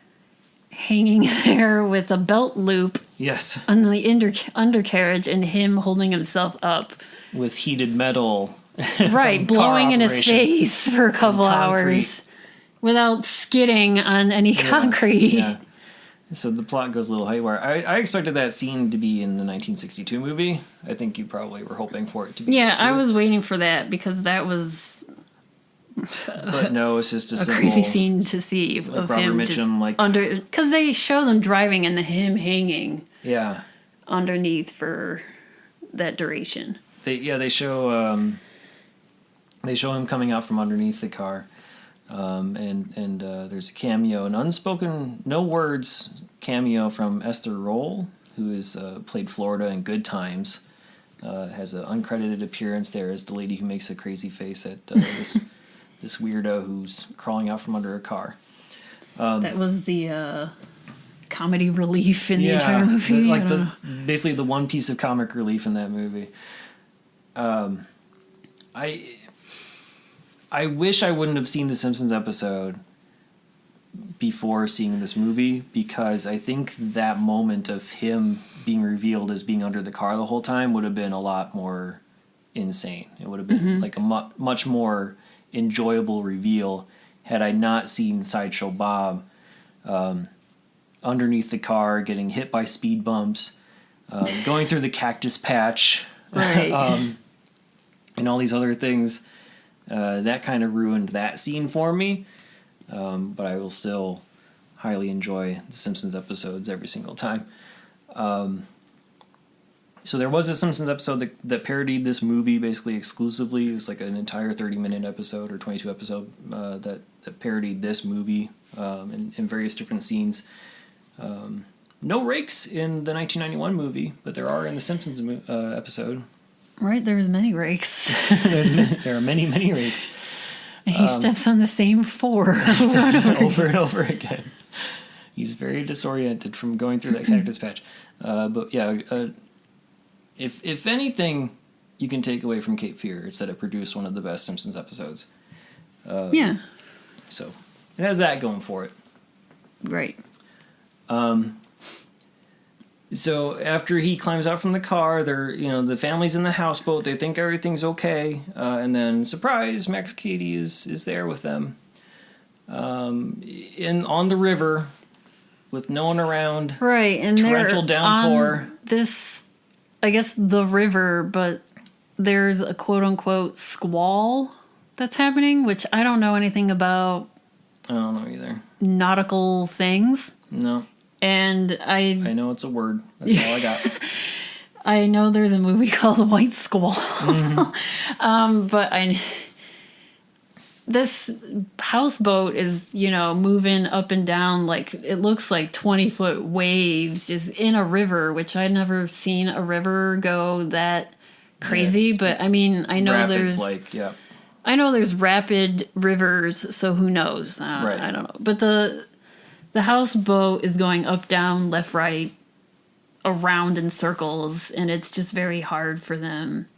hanging there with a belt loop. Yes. On the undercarriage, and him holding himself up with heated metal. Right, blowing in his face for a couple hours without skidding on any concrete. Yeah. So the plot goes a little haywire. I expected that scene to be in the 1962 movie. I think you probably were hoping for it to be. Yeah, I was waiting for that because that was. But no, it's just a crazy scene to see of Robert him Mitchum, just like under, because they show them driving and him hanging. Yeah. Underneath for that duration. They show him coming out from underneath the car, and there's a cameo, an unspoken, no words cameo from Esther Roll, who is played Florida in Good Times. Has an uncredited appearance there as the lady who makes a crazy face at this weirdo who's crawling out from under a car. That was the comedy relief in the entire movie. Basically the one piece of comic relief in that movie. I wish I wouldn't have seen the Simpsons episode before seeing this movie, because I think that moment of him being revealed as being under the car the whole time would have been a lot more insane. It would have been like a much more enjoyable reveal had I not seen Sideshow Bob underneath the car, getting hit by speed bumps, going through the cactus patch, right. and all these other things. That kind of ruined that scene for me, but I will still highly enjoy the Simpsons episodes every single time. So there was a Simpsons episode that parodied this movie basically exclusively. It was like an entire 30-minute episode or 22 episode that parodied this movie in various different scenes. No rakes in the 1991 movie, but there are in the Simpsons episode. Right, there was many rakes. There are many, many rakes. And he steps on the same four over and over again. He's very disoriented from going through that cactus patch. But yeah, if anything you can take away from Cape Fear, it's that it produced one of the best Simpsons episodes. Yeah. So it has that going for it. Right. So after he climbs out from the car, the family's in the houseboat. They think everything's okay, and then surprise, Max Cady is there with them, on the river, with no one around. Right, and torrential they're downpour. On this, I guess, the river, but there's a quote unquote squall that's happening, which I don't know anything about. I don't know either. Nautical things. No. And I know it's a word. That's all I got. I know there's a movie called White Squall. Mm-hmm. But this houseboat is, moving up and down like it looks like 20-foot waves just in a river, which I'd never seen a river go that crazy. Yeah, but I mean, I know there's I know there's rapid rivers, so who knows? Right. I don't know. But the houseboat is going up, down, left, right, around in circles, and it's just very hard for them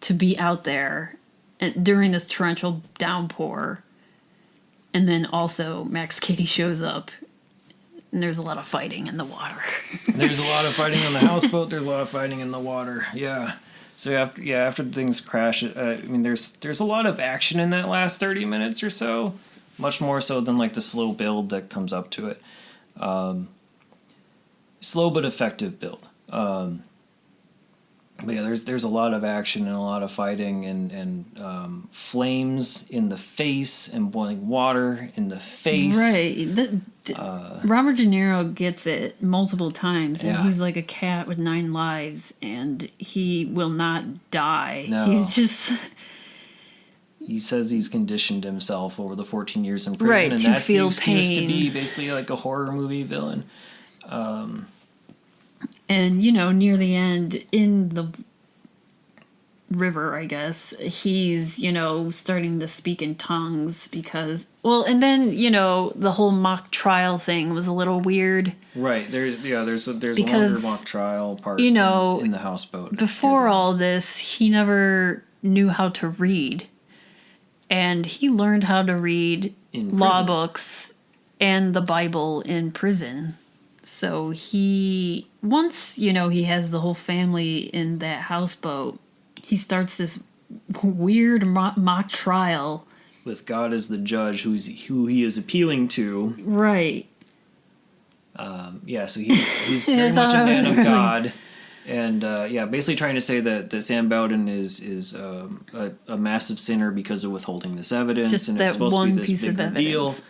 to be out there during this torrential downpour. And then also Max Cady shows up, and there's a lot of fighting in the water. There's a lot of fighting on the houseboat. There's a lot of fighting in the water. Yeah. So after things crash, there's a lot of action in that last 30 minutes or so. Much more so than like the slow build that comes up to it. Slow but effective build. But yeah, there's a lot of action and a lot of fighting and flames in the face and boiling water in the face. Right. Robert De Niro gets it multiple times, and he's like a cat with 9 lives, and he will not die. No. He's just... He says he's conditioned himself over the 14 years in prison, right, and to that's feel the excuse pain. To be basically like a horror movie villain. And, near the end, in the river, I guess, he's, starting to speak in tongues because... Well, and then, the whole mock trial thing was a little weird. Right. There's a longer mock trial part in the houseboat. Before all this, he never knew how to read. And he learned how to read law books and the Bible in prison. So once he has the whole family in that houseboat, he starts this weird mock trial. With God as the judge who he is appealing to. Right. So he's very much a man of God. And basically trying to say that Sam Bowden is a massive sinner because of withholding this evidence, Just and that it's supposed one to be this piece of big deal. evidence.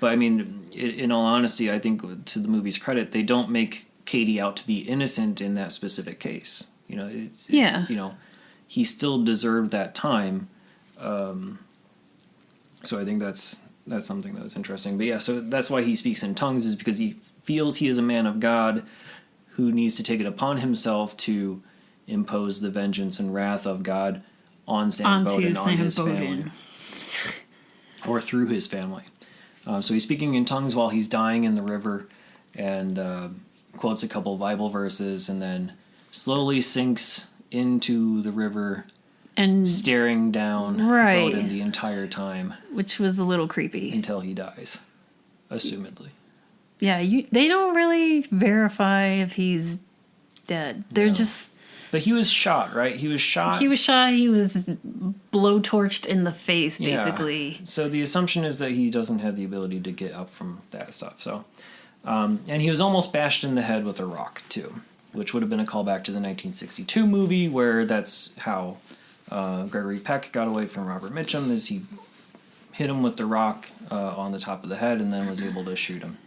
But I mean, in all honesty, I think to the movie's credit, they don't make Cady out to be innocent in that specific case. He still deserved that time. So I think that's something that was interesting. But so that's why he speaks in tongues, is because he feels he is a man of God who needs to take it upon himself to impose the vengeance and wrath of God on Sam Bowden, on his family, or through his family. So he's speaking in tongues while he's dying in the river, and quotes a couple of Bible verses, and then slowly sinks into the river and staring down Bowden the entire time. Which was a little creepy. Until he dies, assumedly. Yeah, they don't really verify if he's dead. They're just... But he was shot, right? He was shot. He was blowtorched in the face, basically. Yeah. So the assumption is that he doesn't have the ability to get up from that stuff. So, and he was almost bashed in the head with a rock, too, which would have been a callback to the 1962 movie, where that's how Gregory Peck got away from Robert Mitchum, is he hit him with the rock on the top of the head and then was able to shoot him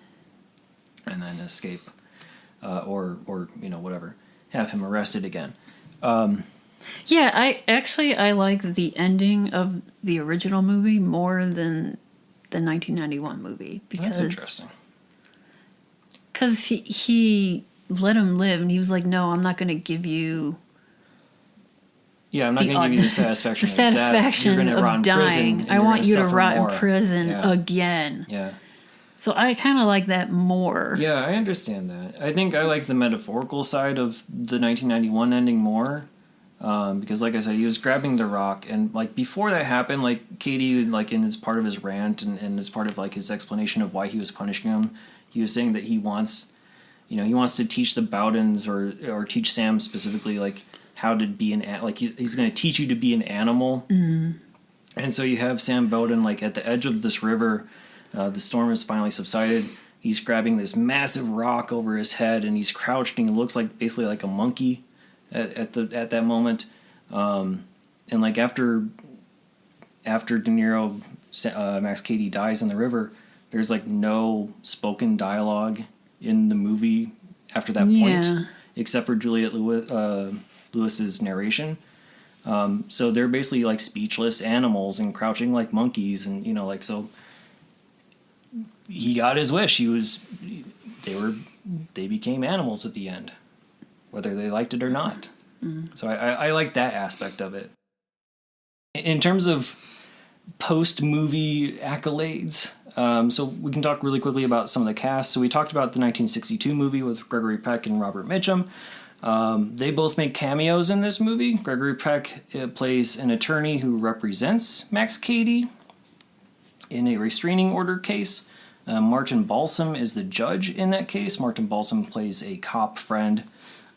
and then escape, or whatever, have him arrested again. I like the ending of the original movie more than the 1991 movie, because that's interesting. Because he let him live, and he was like, "No, I'm not going to give you." Yeah, I'm not going to give you the satisfaction. The satisfaction of, death. You're of rot dying. I want you to rot in prison Yeah. again. Yeah. So I kind of like that more. Yeah, I understand that. I think I like the metaphorical side of the 1991 ending more, because, like I said, he was grabbing the rock, and like before that happened, like Cady, like in his part of his rant and as part of like his explanation of why he was punishing him, he was saying that he wants to teach the Bowdens or teach Sam specifically like how to be he's going to teach you to be an animal. Mm-hmm. And so you have Sam Bowden like at the edge of this river. The storm has finally subsided. He's grabbing this massive rock over his head, and he's crouched, and he looks like basically like a monkey at that moment. And like after De Niro, Max Cady dies in the river, there's like no spoken dialogue in the movie after that point, except for Juliette Lewis's narration. So they're basically like speechless animals and crouching like monkeys, and so. He got his wish. They became animals at the end, whether they liked it or not. Mm. So I like that aspect of it. In terms of post-movie accolades, so we can talk really quickly about some of the cast. So we talked about the 1962 movie with Gregory Peck and Robert Mitchum. They both make cameos in this movie. Gregory Peck plays an attorney who represents Max Cady in a restraining order case. Martin Balsam is the judge in that case. Martin Balsam plays a cop friend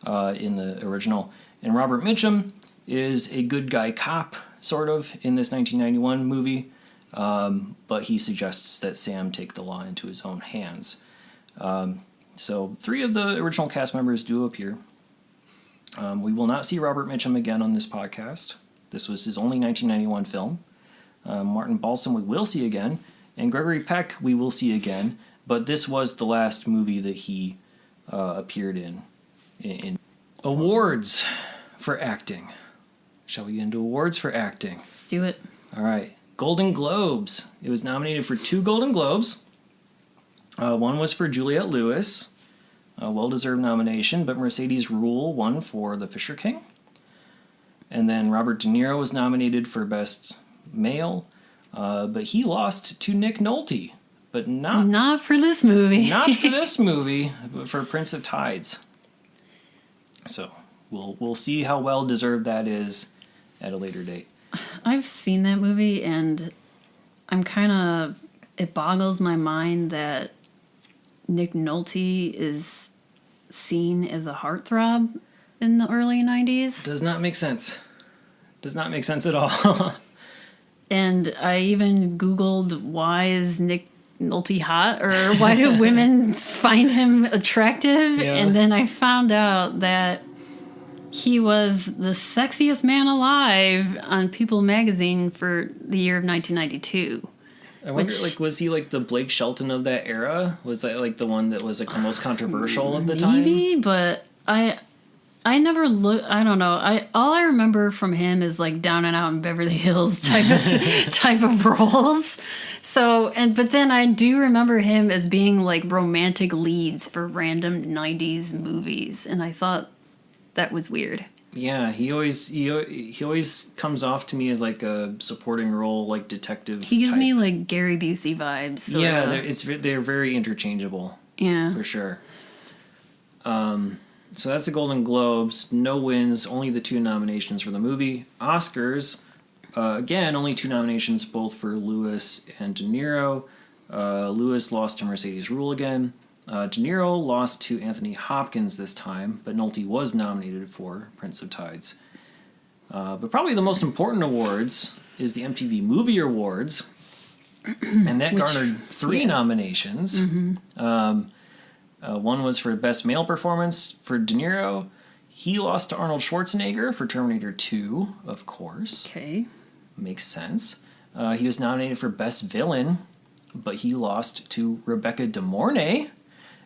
in the original. And Robert Mitchum is a good guy cop, sort of, in this 1991 movie. But he suggests that Sam take the law into his own hands. So 3 of the original cast members do appear. We will not see Robert Mitchum again on this podcast. This was his only 1991 film. Martin Balsam we will see again. And Gregory Peck we will see again, but this was the last movie that he appeared in. Awards for acting. Shall we get into awards for acting? Let's do it. All right. Golden Globes. It was nominated for 2 Golden Globes. One was for Juliette Lewis, a well-deserved nomination, but Mercedes Ruehl won for The Fisher King. And then Robert De Niro was nominated for Best Male. But he lost to Nick Nolte, but not for this movie. Not for this movie, but for Prince of Tides. So we'll see how well deserved that is at a later date. I've seen that movie, and it boggles my mind that Nick Nolte is seen as a heartthrob in the early 90s. Does not make sense. Does not make sense at all. And I even Googled, why is Nick Nolte hot, or why do women find him attractive? Yeah. And then I found out that he was the sexiest man alive on People magazine for the year of 1992. I wonder, was he like the Blake Shelton of that era? Was that like the one that was like the most controversial of the time? Maybe, but I never look. I don't know. All I remember from him is like Down and Out in Beverly Hills type of roles. So but then I do remember him as being like romantic leads for random 90s movies, and I thought that was weird. Yeah, he always comes off to me as like a supporting role, like detective. He gives type. me like Gary Busey vibes. Yeah, they're very interchangeable. Yeah, for sure. So that's the Golden Globes. No wins, only the 2 nominations for the movie. Oscars, again, only 2 nominations, both for Lewis and De Niro. Lewis lost to Mercedes Ruehl again. De Niro lost to Anthony Hopkins this time, but Nolte was nominated for Prince of Tides. But probably the most important awards is the MTV Movie Awards, and that garnered 3 nominations. Mm-hmm. One was for Best Male Performance for De Niro. He lost to Arnold Schwarzenegger for Terminator 2, of course. Okay. Makes sense. He was nominated for Best Villain, but he lost to Rebecca De Mornay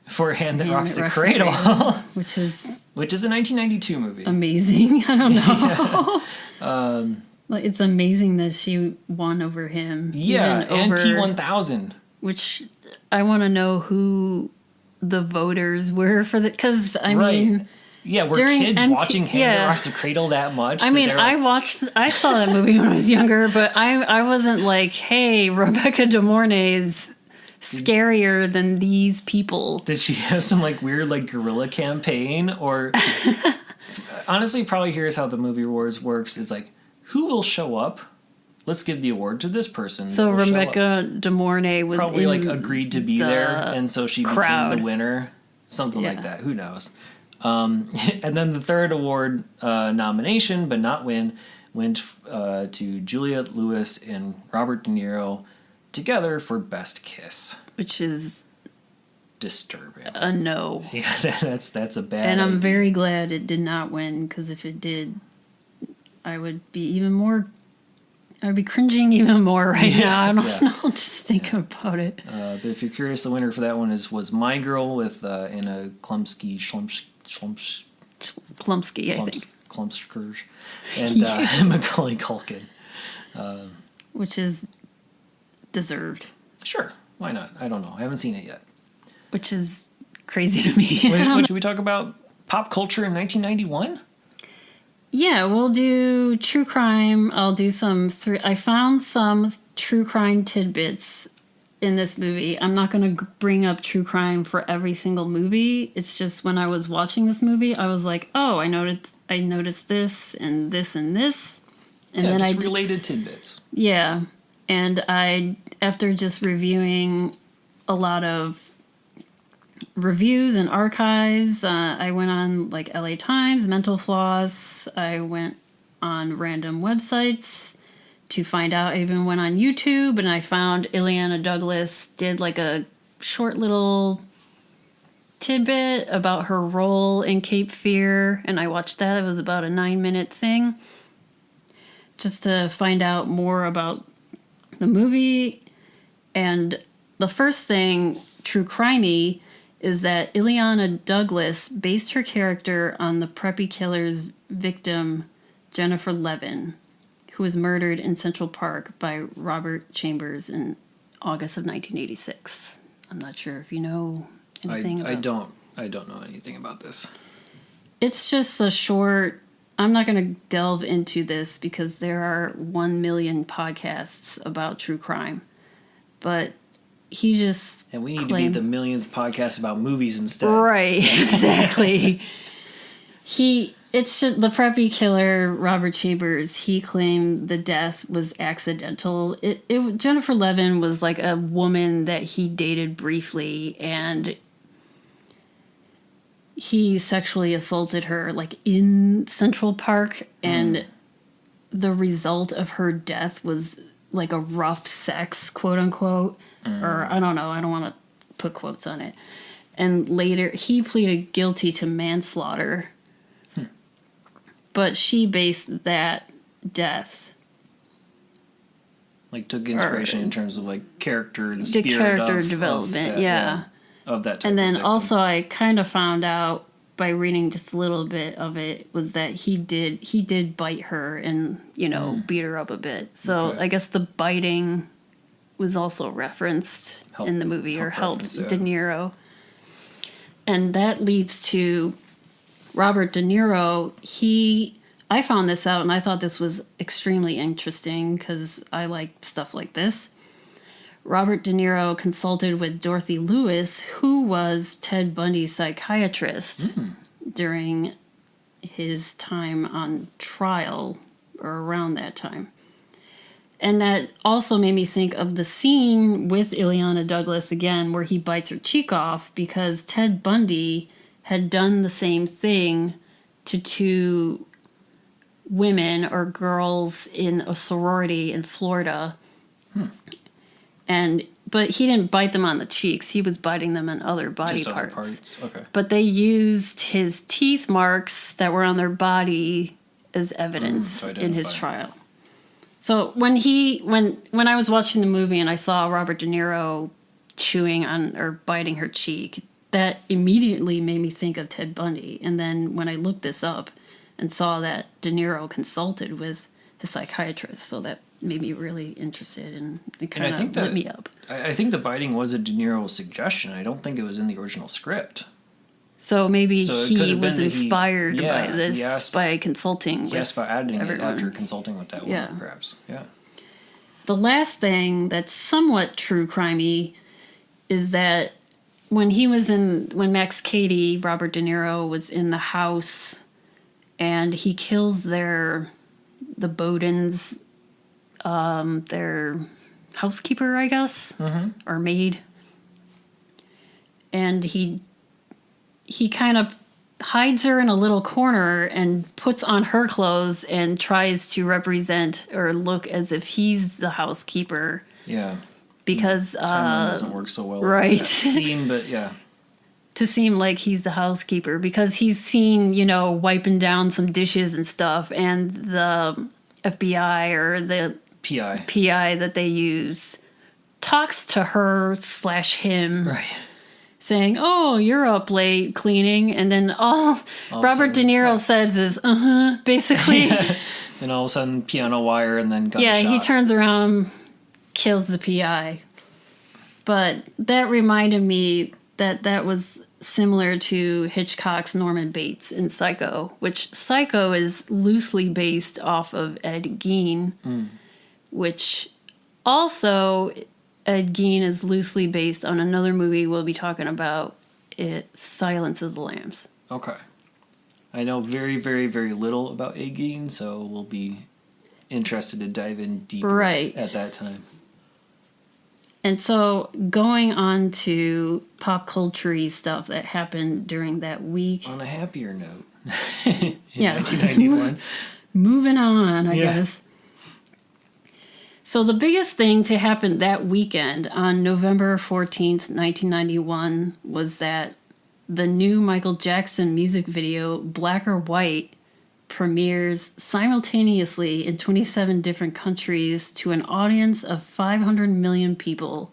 for Hand That Rocks the Cradle. Which is a 1992 movie. Amazing. I don't know. It's amazing that she won over him. Yeah, and T-1000. Which I want to know who the voters were for the... Because, I mean... Yeah, were kids watching Hand That Rocks the Cradle that much? I mean, I saw that movie when I was younger, but I wasn't like, hey, Rebecca De Mornay's scarier than these people. Did she have some like weird like guerrilla campaign? Or honestly, probably here's how the movie awards works. Is like, who will show up? Let's give the award to this person. So Rebecca De Mornay was probably in like agreed to be there, and so she crowd. became the winner. Something like that. Who knows? And then the third award nomination, but not win, went to Juliette Lewis and Robert De Niro together for Best Kiss. Which is... disturbing. A no. Yeah, that's a bad And I'm idea. very glad it did not win, because if it did, I would be even more... I'd be cringing even more right now. I don't know, just thinking about it. But if you're curious, the winner for that one was My Girl with Anna Klumsky, Klumsky, I think. Klumskers, and Macaulay Culkin. Which is deserved. Sure, why not? I don't know. I haven't seen it yet. Which is crazy to me. Should we talk about pop culture in 1991? Yeah, we'll do true crime. I'll do some... I found some true crime tidbits in this movie. I'm not going to bring up true crime for every single movie. It's just when I was watching this movie, I was like, oh, I noticed this and this and this. And then just related tidbits. Yeah. And after just reviewing a lot of reviews and archives, I went on like LA Times, Mental Floss. I went on random websites to find out. I even went on YouTube, and I found Ileana Douglas did like a short little tidbit about her role in Cape Fear, and I watched that. It was about a 9-minute thing just to find out more about the movie. And the first thing, true crimey, is that Ileana Douglas based her character on the preppy killer's victim, Jennifer Levin, who was murdered in Central Park by Robert Chambers in August of 1986. I'm not sure if you know anything about... I don't know anything about this. It's just a short... I'm not going to delve into this because there are 1 million podcasts about true crime. But he just And we need to be the millionth podcast about movies instead. Right, exactly. It's just, the preppy killer, Robert Chambers, he claimed the death was accidental. Jennifer Levin was like a woman that he dated briefly, and he sexually assaulted her like in Central Park, and the result of her death was like a rough sex, quote unquote, or I don't know, I don't want to put quotes on it. And later he pleaded guilty to manslaughter, but she based that death, like, took inspiration in terms of like character and the spirit character of development, that, of that type and then of victim. also I kind of found out by reading just a little bit of it was that he did bite her and, you know, beat her up a bit. So Okay. I guess the biting was also referenced in the movie, or helped De Niro. And that leads to Robert De Niro. I found this out and I thought this was extremely interesting because I like stuff like this. Robert De Niro consulted with Dorothy Lewis, who was Ted Bundy's psychiatrist during his time on trial, or around that time. And that also made me think of the scene with Ileana Douglas again, where he bites her cheek off, because Ted Bundy had done the same thing to two women or girls in a sorority in Florida. But he didn't bite them on the cheeks. He was biting them on other body Just parts. other parts. Okay. But they used his teeth marks that were on their body as evidence to in his identify. trial. So when I was watching the movie and I saw Robert De Niro chewing on or biting her cheek, that immediately made me think of Ted Bundy. And then when I looked this up and saw that De Niro consulted with his psychiatrist, so that made me really interested, and it kind of lit me up. I think the biting was a De Niro suggestion. I don't think it was in the original script. So maybe So it he could have was been that inspired by this, by consulting He asked with about adding everyone. it after consulting with that woman, perhaps. Yeah. The last thing that's somewhat true crimey is that when Max Cady, Robert De Niro, was in the house and he kills the Bowdens, their housekeeper, I guess, or maid. And he kind of hides her in a little corner and puts on her clothes and tries to represent or look as if he's the housekeeper. Yeah. Because Timeline doesn't work so well. right. That scene, but yeah. To seem like he's the housekeeper, because he's seen, wiping down some dishes and stuff, and the FBI or the PI that they use talks to her / him, Right. saying, "Oh, you're up late cleaning," and then all Robert De Niro says is basically. And all of a sudden, piano wire, and then gunshot. Yeah, he turns around, kills the PI. But that reminded me that was similar to Hitchcock's Norman Bates in Psycho, which Psycho is loosely based off of Ed Gein, which also Ed Gein is loosely based on another movie we'll be talking about, Silence of the Lambs. Okay. I know very, very, very little about Ed Gein, so we'll be interested to dive in deeper at that time. And so going on to pop culture stuff that happened during that week. On a happier note. Yeah. 1991. Moving on, I guess. So the biggest thing to happen that weekend on November 14th, 1991 was that the new Michael Jackson music video, Black or White, premieres simultaneously in 27 different countries to an audience of 500 million people,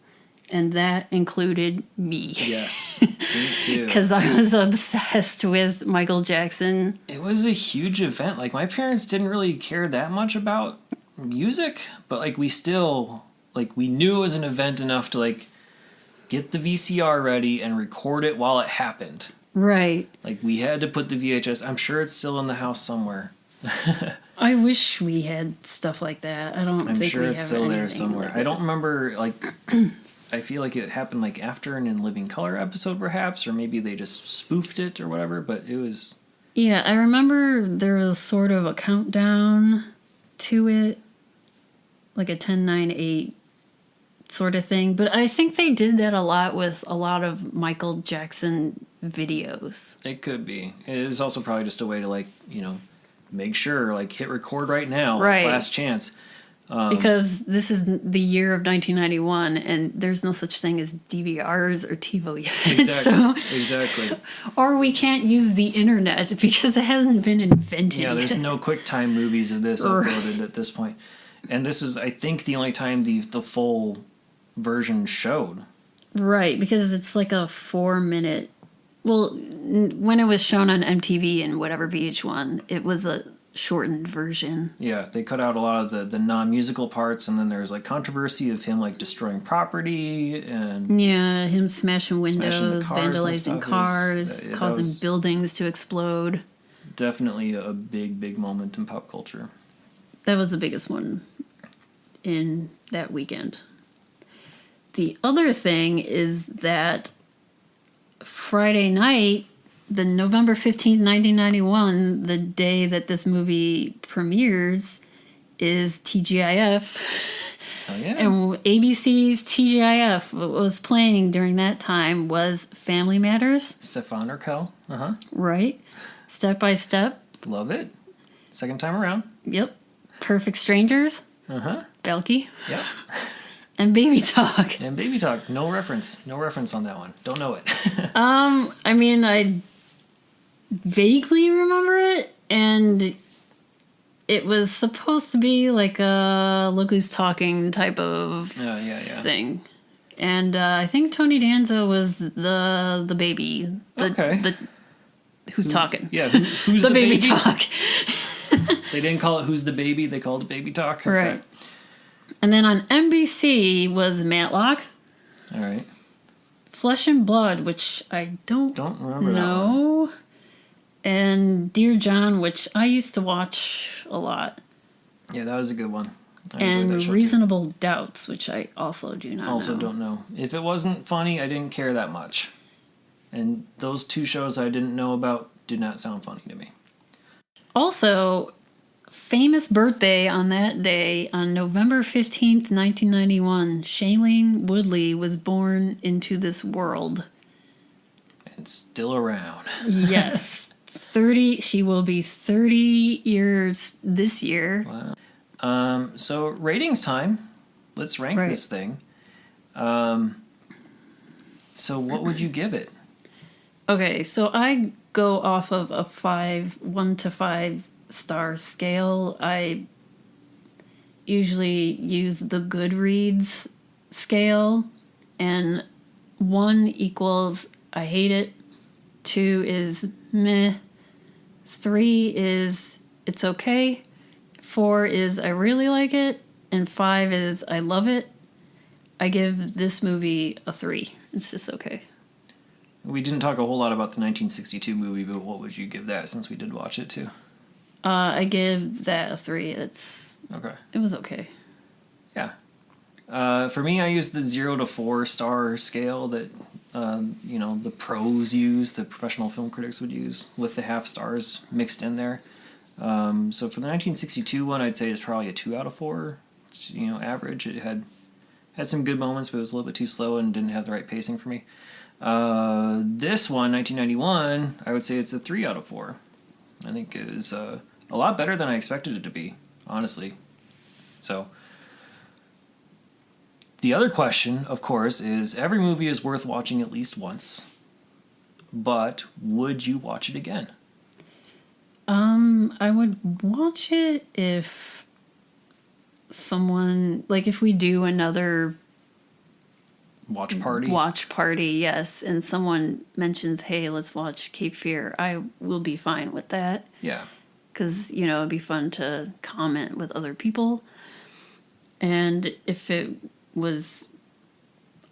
and that included me. Yes, me too. Because I was obsessed with Michael Jackson. It was a huge event. Like, my parents didn't really care that much about music, but like we knew it was an event enough to like get the VCR ready and record it while it happened. Right. Like, we had to put the VHS. I'm sure it's still in the house somewhere. I wish we had stuff like that. I'm think sure we it's have still there anything somewhere. like I don't remember, like, I feel like it happened like after an In Living Color episode perhaps, or maybe they just spoofed it or whatever, but it was... Yeah, I remember there was sort of a countdown to it, like a 10, 9, 8 sort of thing. But I think they did that a lot with a lot of Michael Jackson videos. It could be. It is also probably just a way to, like, make sure, like, hit record right now. Right. Last chance. Because this is the year of 1991, and there's no such thing as DVRs or TiVo yet. Exactly. Or we can't use the internet because it hasn't been invented Yeah, there's yet. no QuickTime movies of this uploaded at this point. And this is, I think, the only time the full version showed. Right, because it's like a 4-minute... Well, when it was shown on MTV and whatever VH1, it was a shortened version. Yeah, they cut out a lot of the non-musical parts, and then there's like controversy of him like destroying property and Yeah, him smashing windows, vandalizing that cars, causing was buildings to explode. definitely a big moment in pop culture. That was the biggest one in that weekend. The other thing is that Friday night, the November 15th, 1991, the day that this movie premieres, is TGIF. Oh, yeah. And ABC's TGIF, what was playing during that time was Family Matters. Stefan Urkel. Uh-huh. Right. Step by Step. Love it. Second time around. Yep. Perfect Strangers. Uh-huh. Belky. Yep. And Baby Talk. And Baby Talk. No reference. No reference on that one. Don't know it. I mean, I vaguely remember it, and it was supposed to be like a Look Who's Talking type of Yeah. thing. And I think Tony Danza was the baby. Okay. Who's talking? Yeah, who's the baby talk. They didn't call it Who's the Baby, they called it Baby Talk. Okay. Right. And then on NBC was Matlock. All right. Flesh and Blood, which I don't remember know. That one. And Dear John, which I used to watch a lot. Yeah, that was a good one. And Reasonable Doubts, which I also do not know. Also don't know. If it wasn't funny, I didn't care that much. And those two shows I didn't know about did not sound funny to me. Also, famous birthday on that day, on November 15th, 1991, Shailene Woodley was born into this world. And still around. Yes. She will be 30 years this year. Wow. So ratings time. Let's rank this thing. So what would you give it? Okay, so I go off of a 1 to 5 star scale. I usually use the Goodreads scale, and 1 equals I hate it, 2 is meh, 3 is it's okay, 4 is I really like it, and 5 is I love it. I give this movie a 3. It's just okay. We didn't talk a whole lot about the 1962 movie, but what would you give that since we did watch it too? I give that a 3. It was okay. Yeah. For me, I use the 0 to 4 star scale that the pros use, the professional film critics would use, with the half stars mixed in there. So for the 1962 one, I'd say it's probably a 2 out of 4. Average. It had some good moments, but it was a little bit too slow and didn't have the right pacing for me. This one, 1991, I would say it's a 3 out of 4. I think it is a lot better than I expected it to be, honestly. So, the other question, of course, is every movie is worth watching at least once, but would you watch it again? I would watch it if someone, like if we do another Watch party, yes, and someone mentions, hey, let's watch Cape Fear, I will be fine with that. Yeah. Because, it'd be fun to comment with other people. And if it was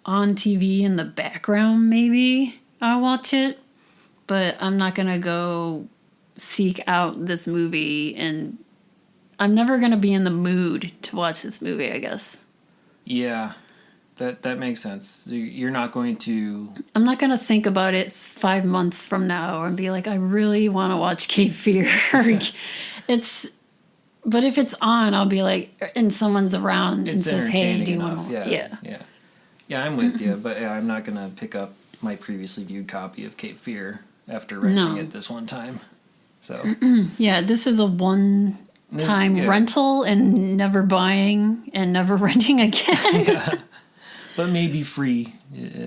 on TV in the background, maybe I'll watch it. But I'm not going to go seek out this movie, and I'm never going to be in the mood to watch this movie, I guess. Yeah. That makes sense. You're not going to... I'm not going to think about it 5 months from now and be like, I really want to watch Cape Fear. But if it's on, I'll be like, and someone's around and says, hey, do you want to... Yeah, I'm with you, but I'm not going to pick up my previously viewed copy of Cape Fear after renting it this one time. So yeah, this is a 1 time rental and never buying and never renting again. Yeah. But maybe free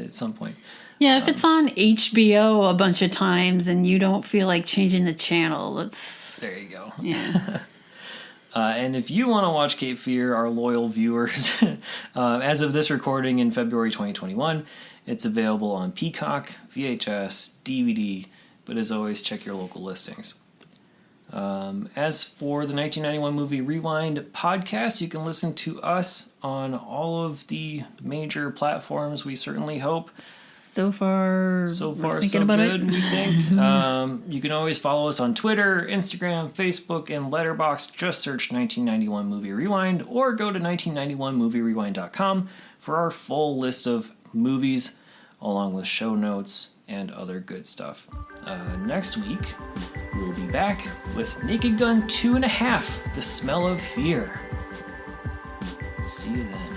at some point. Yeah, if it's on HBO a bunch of times and you don't feel like changing the channel, that's... There you go. Yeah. And if you want to watch Cape Fear, our loyal viewers, as of this recording in February 2021, it's available on Peacock, VHS, DVD, but as always, check your local listings. As for the 1991 Movie Rewind podcast, you can listen to us on all of the major platforms, we certainly hope. So far so good, we think. You can always follow us on Twitter, Instagram, Facebook, and Letterboxd. Just search 1991 Movie Rewind or go to 1991movierewind.com for our full list of movies, along with show notes and other good stuff. Next week, we'll be back with Naked Gun 2.5, The Smell of Fear. See you then.